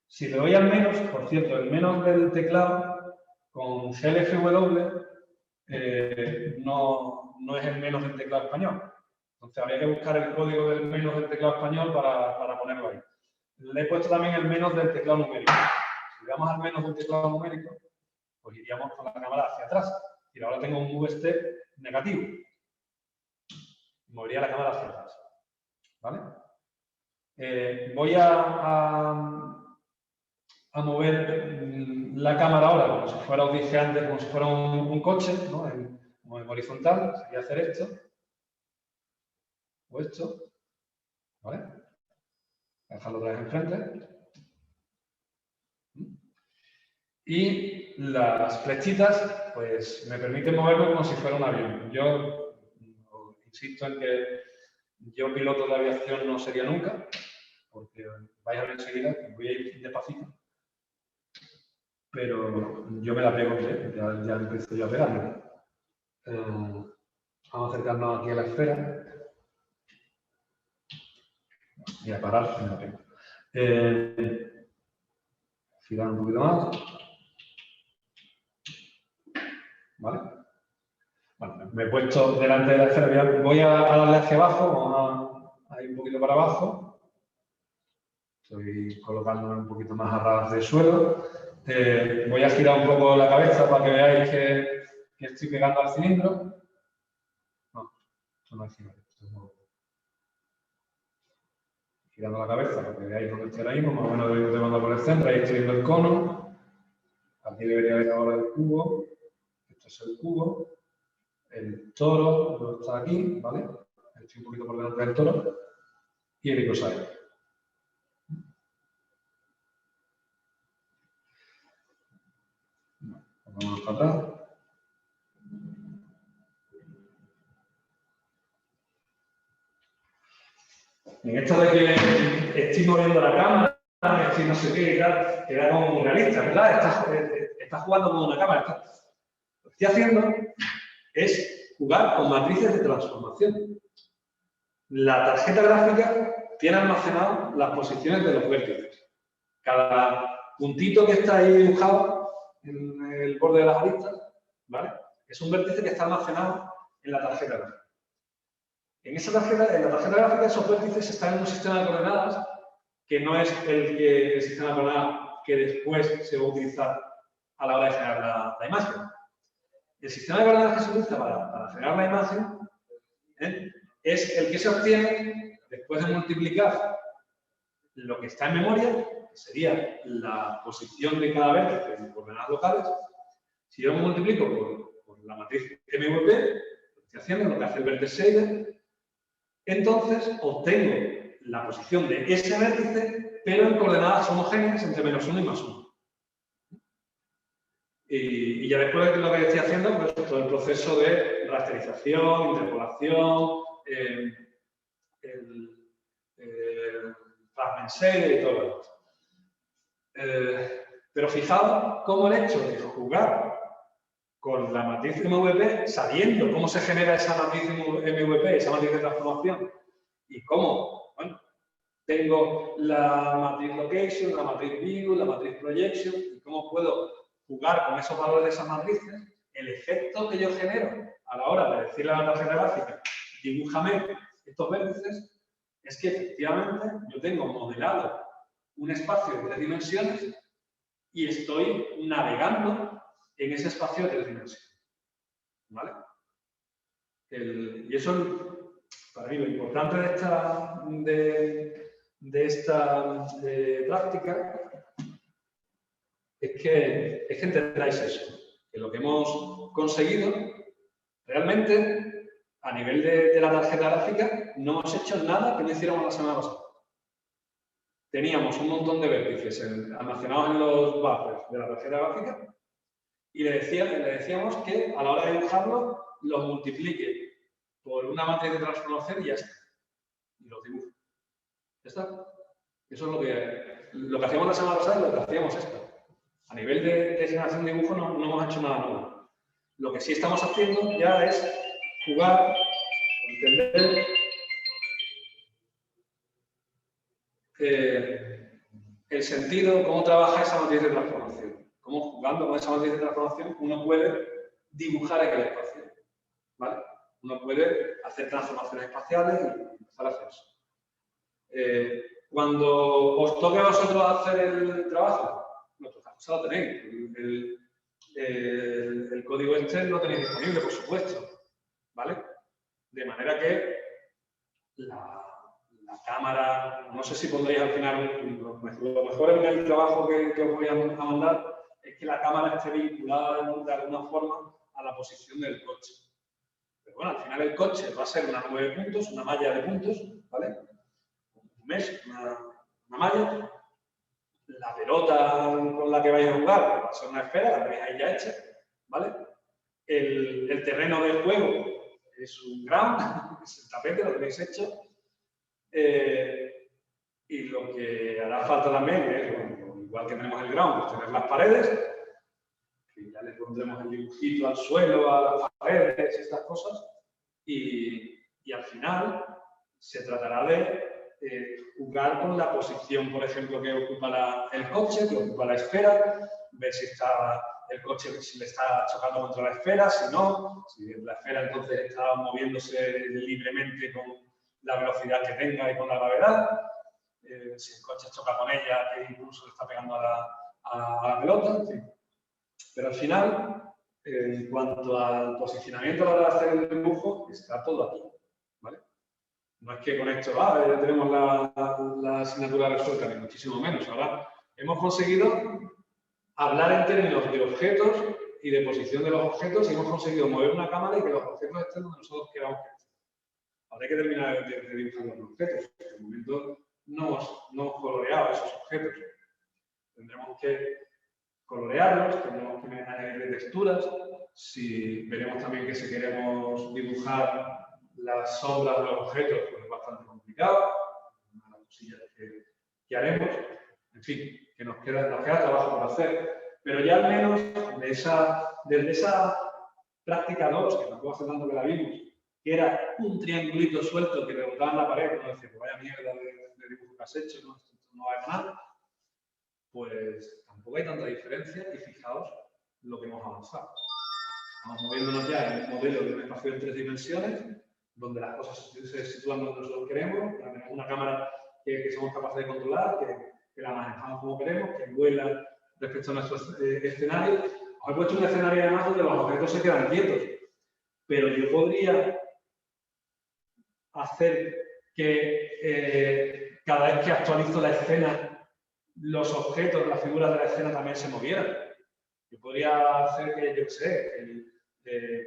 Speaker 2: Si le doy al menos, por cierto, el menos del teclado con CLFW no es el menos del teclado español. Entonces habría que buscar el código del menos del teclado español para ponerlo ahí. Le he puesto también el menos del teclado numérico. Si le damos al menos del teclado numérico, pues iríamos con la cámara hacia atrás. Y ahora tengo un move step negativo. Movería la cámara hacia atrás. ¿Vale? Voy a mover la cámara ahora como si fuera, os dije antes, como si fuera un coche, ¿no? Como en horizontal. Sería hacer esto. O esto. ¿Vale? Dejarlo otra vez enfrente. Y las flechitas, pues, me permiten moverme como si fuera un avión. Yo insisto en que yo piloto de aviación no sería nunca, porque vais a ver enseguida que voy a ir despacito. Pero yo me la pego bien, ya empiezo yo a pegarme. Vamos a acercarnos aquí a la esfera. Y a parar, me la pego. Girar un poquito más. ¿Vale? Bueno, me he puesto delante de la esfera, voy a darle hacia abajo, vamos a ir un poquito para abajo. Estoy colocándome un poquito más a ras del suelo. Voy a girar un poco la cabeza para que veáis que estoy pegando al cilindro. No, esto no es girar, esto es mover. Girando la cabeza para que veáis dónde estoy ahora mismo, más o menos de mando por el centro, ahí estoy viendo el cono. Aquí debería haber ahora el cubo. Esto es el cubo. El toro no está aquí, ¿vale? Estoy un poquito por delante del toro. Y el icosahedro. Vamos para atrás. En esto de que estoy moviendo la cámara, estoy no sé qué y tal, queda como muy realista, ¿verdad? Estás jugando con una cámara. Lo que estoy haciendo es jugar con matrices de transformación. La tarjeta gráfica tiene almacenado las posiciones de los vértices. Cada puntito que está ahí dibujado en el borde de las aristas, ¿vale? Es un vértice que está almacenado en la tarjeta gráfica. En la tarjeta gráfica, esos vértices están en un sistema de coordenadas que no es el sistema de coordenadas que después se va a utilizar a la hora de generar la imagen. El sistema de coordenadas que se utiliza para generar la imagen es el que se obtiene después de multiplicar lo que está en memoria, que sería la posición de cada vértice en coordenadas locales. Si yo lo multiplico por la matriz MVP, lo que estoy haciendo es lo que hace el vértice shader, entonces obtengo la posición de ese vértice, pero en coordenadas homogéneas entre -1 y +1. Y ya después de lo que estoy haciendo, pues todo el proceso de rasterización, interpolación, fragment shader y todo lo demás. Pero fijaos cómo el hecho de jugar con la matriz MVP, sabiendo cómo se genera esa matriz MVP, esa matriz de transformación, y cómo, bueno, Tengo la matriz location, la matriz view, la matriz projection, y cómo puedo jugar con esos valores de esas matrices. El efecto que yo genero a la hora de decirle a la tarjeta gráfica, dibújame estos vértices, es que efectivamente yo tengo modelado un espacio de 3 dimensiones y estoy navegando en ese espacio de 3 dimensiones. ¿Vale? Y eso, para mí, lo importante de esta práctica es que entendáis eso, que lo que hemos conseguido realmente a nivel de la tarjeta gráfica no hemos hecho nada que no hiciéramos la semana pasada. Teníamos un montón de vértices almacenados en los buffers de la tarjeta gráfica y le decíamos que a la hora de dibujarlo los multiplique por una matriz de transformación y ya está. Y los dibuja. ¿Ya está? Eso es lo que hacíamos la semana pasada y lo que hacíamos esta. A nivel de generación de dibujo no hemos hecho nada nuevo. Lo que sí estamos haciendo ya es jugar, entender el sentido, cómo trabaja esa matriz de transformación. Cómo jugando con esa matriz de transformación uno puede dibujar aquel espacio. ¿Vale? Uno puede hacer transformaciones espaciales y empezar a hacer eso. Cuando os toque a vosotros hacer el trabajo, vuestra cosa lo tenéis. El código este lo tenéis disponible, por supuesto. ¿Vale? De manera que la cámara, no sé si pondréis al final, lo mejor en el trabajo que os voy a mandar es que la cámara esté vinculada de alguna forma a la posición del coche. Pero bueno, al final el coche va a ser una nube de puntos, una malla de puntos, ¿vale? Un mesh, una malla. La pelota con la que vais a jugar va a ser una esfera, la tenéis ahí ya hecha, ¿vale? El terreno del juego es un ground, es el tapete, lo tenéis hecho. Y lo que hará falta también es, bueno, igual que tenemos el ground, pues tener las paredes, que ya le pondremos el dibujito al suelo, a las paredes, estas cosas, y al final se tratará de jugar con la posición, por ejemplo, que ocupa el coche, que ocupa la esfera, ver si está el coche, si le está chocando contra la esfera, si no, si la esfera entonces está moviéndose libremente con la velocidad que tenga y con la gravedad, si el coche choca con ella, que incluso le está pegando a la pelota, en fin. Pero al final, en cuanto al posicionamiento a la hora de hacer el dibujo, está todo aquí, ¿vale? No es que con esto ya tenemos la asignatura resuelta, ni muchísimo menos. Ahora hemos conseguido hablar en términos de objetos y de posición de los objetos y hemos conseguido mover una cámara y que los objetos estén donde nosotros queramos que estén. Ahora hay que terminar de dibujar los objetos. En el momento no hemos coloreado esos objetos. Tendremos que colorearlos, tendremos que añadir texturas. Si veremos también que si queremos dibujar las sombras de los objetos, pues es bastante complicado. Una de las cosillas que haremos. En fin, que nos queda trabajo por hacer. Pero ya al menos desde esa práctica 2, que tampoco hace tanto que la vimos, que era un triangulito suelto que rebotaba en la pared, uno decía, pues vaya mierda de dibujo que has hecho, ¿no? Esto no va a nada. Pues tampoco hay tanta diferencia y fijaos lo que hemos avanzado. Estamos moviéndonos ya en un modelo de un espacio en 3 dimensiones, donde las cosas se sitúan donde nosotros queremos, tenemos una cámara que somos capaces de controlar, que la manejamos como queremos, que vuela respecto a nuestro escenario. Os he puesto un escenario además donde los objetos se quedan quietos, pero yo podría hacer que cada vez que actualizo la escena, los objetos, las figuras de la escena también se movieran. Yo podría hacer que, yo qué sé,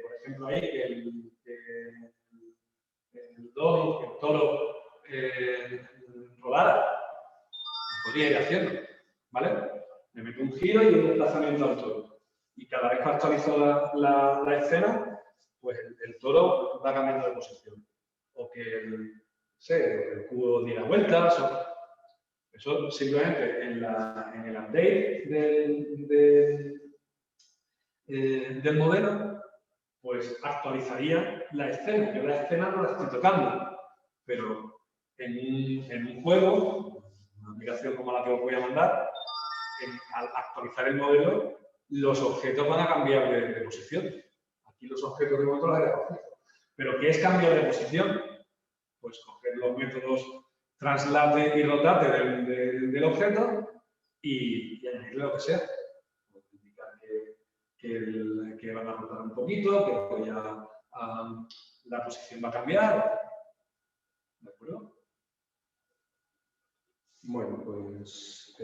Speaker 2: por ejemplo ahí, que el toro rodara. Podría ir haciendo, ¿vale? Me meto un giro y un desplazamiento al toro. Y cada vez que actualizo la escena, pues el toro va cambiando de posición. O que el cubo diera vueltas. Eso simplemente en el update del modelo, pues actualizaría la escena. Yo la escena no la estoy tocando, pero en un juego, una aplicación como la que os voy a mandar, al actualizar el modelo, los objetos van a cambiar de posición. Aquí los objetos de momento los he dejado fijos. ¿Pero qué es cambiar de posición? Pues coger los métodos translate y rotate del objeto y añadirle lo que sea. Indicar que van a rotar un poquito, que la posición va a cambiar. ¿De acuerdo? Bueno, pues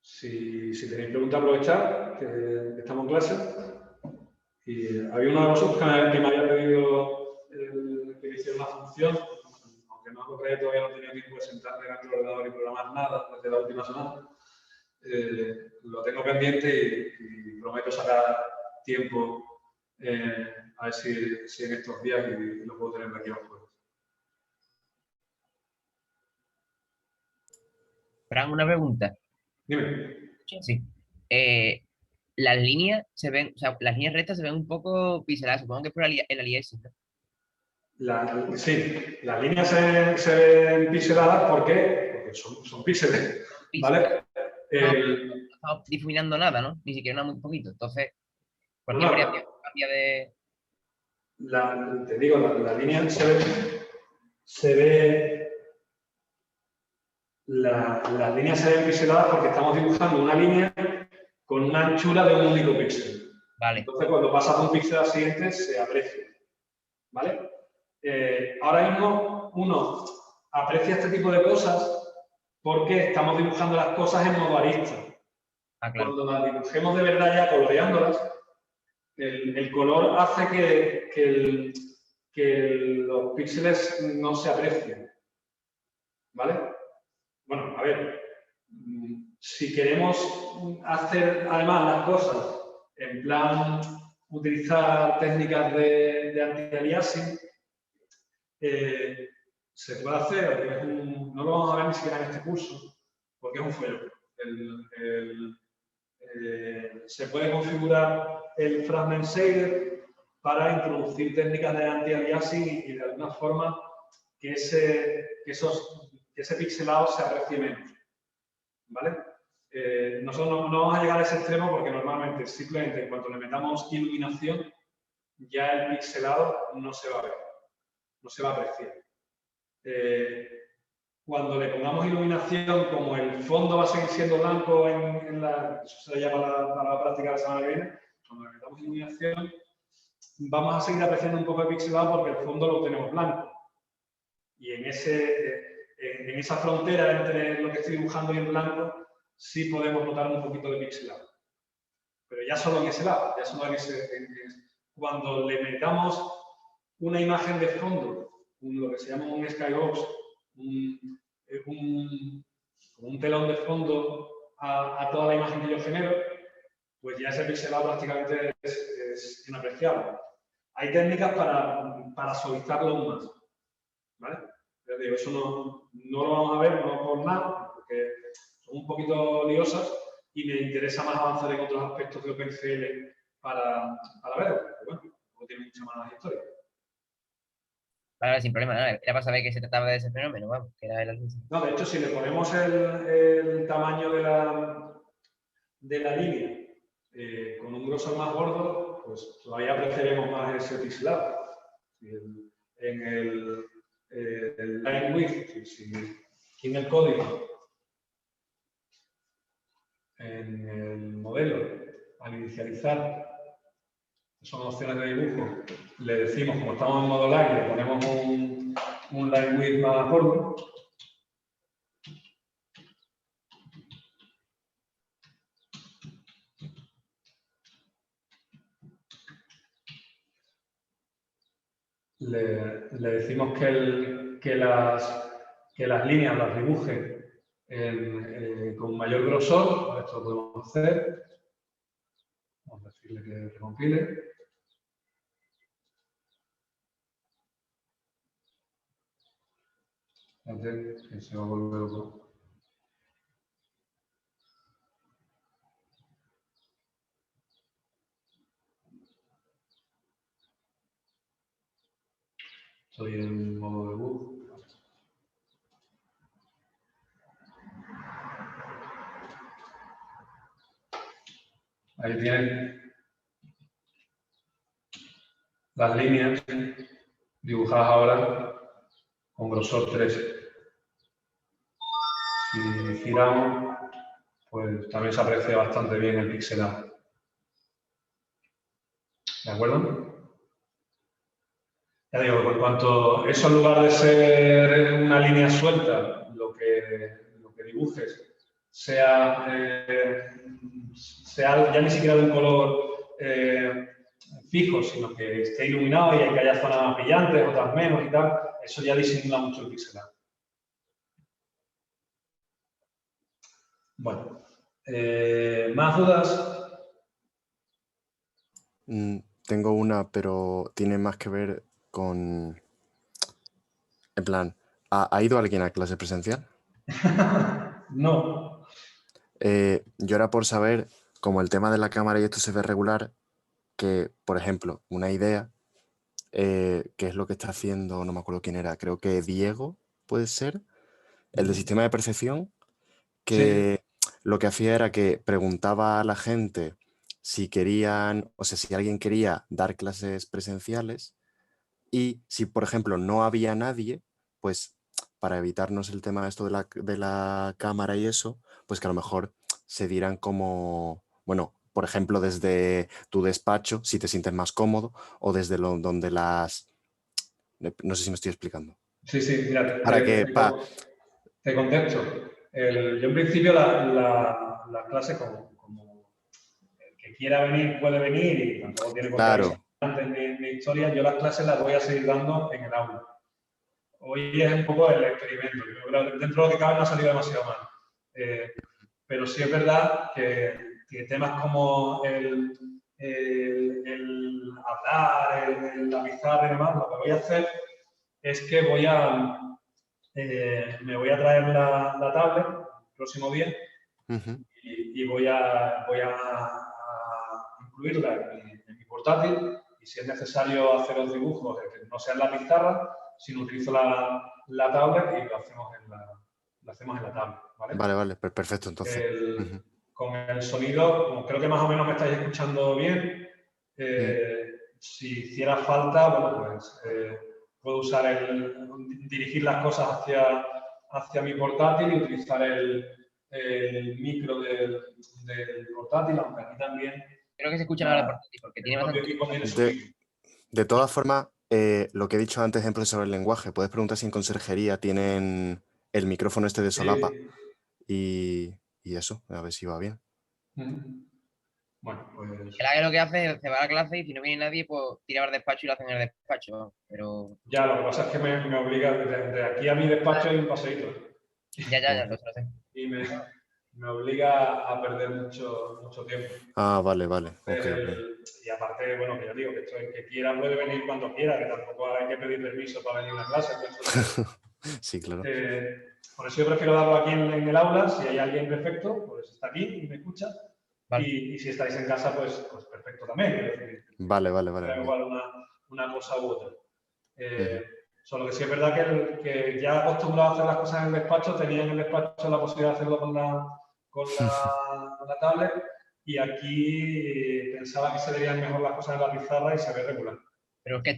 Speaker 2: si tenéis preguntas, aprovechar que estamos en clase. Y había uno de vosotros que me había pedido que le hiciera una función, aunque no lo creé, todavía no tenía tiempo de sentarme delante del ordenador y programar nada desde la última semana. Lo tengo pendiente y prometo sacar tiempo a ver si en estos días y lo puedo tener de aquí a los jueves.
Speaker 4: Fran, una pregunta.
Speaker 2: Dime.
Speaker 4: Sí. Las líneas se ven, o sea, las líneas rectas se ven un poco pixeladas, supongo que es por el aliasing, ¿no?
Speaker 2: Sí, las líneas se ven pixeladas, ¿por qué? Porque son píxeles, ¿vale?
Speaker 4: No estamos difuminando nada, ¿no? Ni siquiera muy poquito. Entonces, cualquier variación cambia de...
Speaker 2: Te digo, la línea se ve las líneas se ven pixeladas porque estamos dibujando una línea con una anchura de un único píxel.
Speaker 4: Vale.
Speaker 2: Entonces, cuando pasas de un píxel al siguiente, se aprecia. ¿Vale? Ahora mismo uno aprecia este tipo de cosas porque estamos dibujando las cosas en modo arista.
Speaker 4: Ah, claro.
Speaker 2: Cuando las dibujemos de verdad ya coloreándolas, el color hace que los píxeles no se aprecien. ¿Vale? Bueno, a ver, si queremos hacer además las cosas en plan utilizar técnicas de anti-aliasing, se puede hacer, no lo vamos a ver ni siquiera en este curso, porque es un follón. Se puede configurar el fragment shader para introducir técnicas de anti-aliasing y de alguna forma que ese pixelado se aprecie menos. ¿Vale? Nosotros no vamos a llegar a ese extremo porque normalmente, simplemente en cuanto le metamos iluminación, ya el pixelado no se va a ver, no se va a apreciar. Cuando le pongamos iluminación, como el fondo va a seguir siendo blanco eso se llama para la práctica de la semana que viene, cuando le metamos iluminación, vamos a seguir apreciando un poco de pixelado porque el fondo lo tenemos blanco. Y en esa frontera entre lo que estoy dibujando y el blanco, sí podemos notar un poquito de pixelado. Pero ya solo en ese lado, ya solo cuando le metamos una imagen de fondo, lo que se llama un skybox, un telón de fondo a toda la imagen que yo genero, pues ya ese pixelado prácticamente es inapreciable. Hay técnicas para suavizarlo aún más. ¿Vale? Les digo, eso no lo vamos a ver, no por nada, porque son un poquito liosas y me interesa más avanzar en otros aspectos de OpenCL para verlo, porque bueno, no tiene mucha más historia.
Speaker 4: Vale, sin problema, nada. Era para saber que se trataba de ese fenómeno, vamos, que era el aliasing.
Speaker 2: No, de hecho, si le ponemos el tamaño de la línea con un grosor más gordo, pues todavía apreciaremos más ese pixelado. En el line width, aquí en el código, en el modelo, al inicializar, son opciones de dibujo, le decimos, como estamos en modo line, le ponemos un line width más gordo. Le decimos que las líneas las dibuje con mayor grosor. Esto lo podemos hacer. Vamos a decirle que recompile. Fíjate que se va a volver loco.
Speaker 1: Estoy en modo debug. Ahí tienen las líneas dibujadas ahora con grosor 3. Si giramos, pues también se aprecia bastante bien el pixelado. ¿De acuerdo? Ya digo, por cuanto eso en lugar de ser una línea suelta, lo que dibujes sea ya ni siquiera de un color fijo, sino que esté iluminado y que haya zonas más brillantes, otras menos y tal, eso ya disimula mucho el pixelado. Bueno, ¿más dudas?
Speaker 3: Tengo una, pero tiene más que ver con... En plan, ¿ha ido alguien a clase presencial?
Speaker 1: No.
Speaker 3: Yo era por saber, como el tema de la cámara y esto se ve regular, que, por ejemplo, una idea, que es lo que está haciendo, no me acuerdo quién era, creo que Diego, puede ser, el de sistema de percepción, que lo que hacía era que preguntaba a la gente si querían, o sea, si alguien quería dar clases presenciales y si, por ejemplo, no había nadie, pues para evitarnos el tema de esto de la cámara y eso, pues que a lo mejor se dieran como, bueno, por ejemplo, desde tu despacho, si te sientes más cómodo, o desde donde las... No sé si me estoy explicando.
Speaker 1: Sí, mira,
Speaker 3: Para que...
Speaker 1: te contesto. Yo en principio la clase, como el que quiera venir puede venir y tampoco tiene por qué
Speaker 3: Claro.
Speaker 1: avisar antes ni historia, yo las clases las voy a seguir dando en el aula. Hoy es un poco el experimento. Yo creo que dentro de lo que cabe no ha salido demasiado mal. Pero sí es verdad que temas como el hablar, la pizarra y demás, lo que voy a hacer es que me voy a traer la tablet el próximo día y voy a incluirla en mi portátil y si es necesario hacer los dibujos que no sean la pizarra, sino utilizo la tablet y lo hacemos en la tablet.
Speaker 3: Vale, perfecto, entonces.
Speaker 1: Con el sonido, como creo que más o menos me estáis escuchando bien, si hiciera falta, bueno, pues puedo usar dirigir las cosas hacia mi portátil y utilizar el micro del portátil, aunque aquí también...
Speaker 4: Creo que se escucha mejor el portátil porque tiene bastante...
Speaker 3: De todas formas, lo que he dicho antes en profesor del lenguaje, puedes preguntar si en conserjería tienen el micrófono este de solapa y eso, a ver si va bien.
Speaker 1: Bueno, pues...
Speaker 4: El lo que hace es se va a la clase y si no viene nadie, pues tira al despacho y lo hacen en el despacho, pero...
Speaker 1: Ya, lo que pasa es que me obliga, de aquí a mi despacho hay un paseíto.
Speaker 4: Ya, lo sé.
Speaker 1: Y me obliga a perder mucho tiempo.
Speaker 3: Vale.
Speaker 1: Y aparte, bueno, que ya digo, que el que quiera puede venir cuando quiera, que tampoco hay que pedir permiso para venir a una clase.
Speaker 3: Sí, claro.
Speaker 1: Por eso yo prefiero darlo aquí en el aula. Si hay alguien perfecto, pues está aquí y me escucha. Vale. Y si estáis en casa, pues perfecto también.
Speaker 3: Vale.
Speaker 1: Igual una cosa u otra. Solo que sí es verdad que ya acostumbrado a hacer las cosas en el despacho, tenía en el despacho la posibilidad de hacerlo con la tablet y aquí pensaba que se verían mejor las cosas en la pizarra y se ve regular.
Speaker 4: Pero es que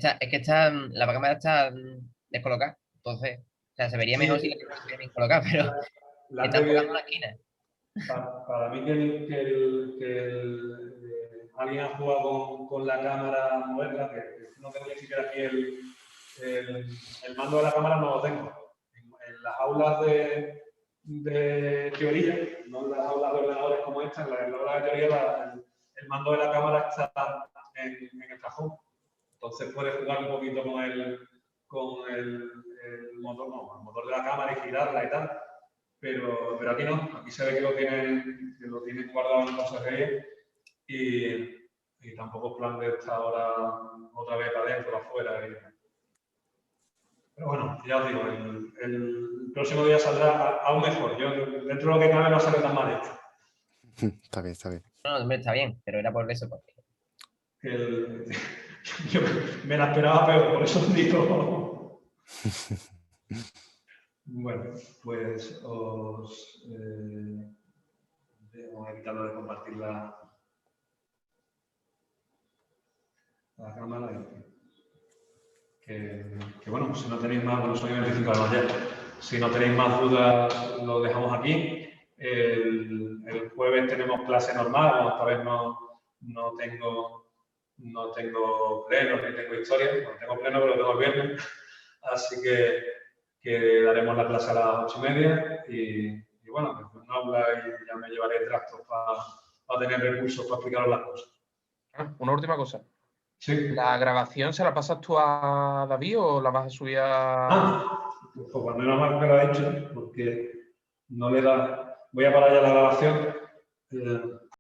Speaker 4: la cámara está descolocada, entonces, o sea, se vería mejor si la cámara estuviera bien colocada, pero está enfocando la esquina.
Speaker 1: Para mí alguien ha jugado con la cámara moderna, que no tengo ni siquiera aquí el mando de la cámara, no lo tengo. En las aulas de teoría, no en las aulas de ordenadores como esta, en las aulas de teoría el mando de la cámara está en el cajón. Entonces puedes jugar un poquito con el motor de la cámara y girarla y tal. Pero aquí no, aquí se ve que lo tienen guardado en conserjería y tampoco es plan de estar ahora otra vez para adentro, para afuera. Pero bueno, ya os digo, el próximo día saldrá aún mejor. Yo, dentro de lo que cabe, no sale tan mal hecho.
Speaker 3: Está bien.
Speaker 4: No, hombre, está bien, pero era por eso.
Speaker 1: Yo me la esperaba peor, por eso digo... Bueno, pues os... vamos a evitarlo de compartir la cámara. Que bueno, si no tenéis más, bueno, soy 25 años ya. Si no tenéis más dudas, lo dejamos aquí. El jueves tenemos clase normal, bueno, esta vez no tengo pleno ni tengo historia. Bueno, tengo pleno, pero lo tengo el viernes. Así que daremos la clase a las 8:30 y bueno, después no habla y ya me llevaré tractos para tener recursos para explicaros las cosas.
Speaker 5: Una última cosa.
Speaker 1: Sí.
Speaker 5: ¿La grabación se la pasas tú a David o la vas a subir a...?
Speaker 1: Pues cuando menos mal que lo ha hecho, porque no le da... Voy a parar ya la grabación.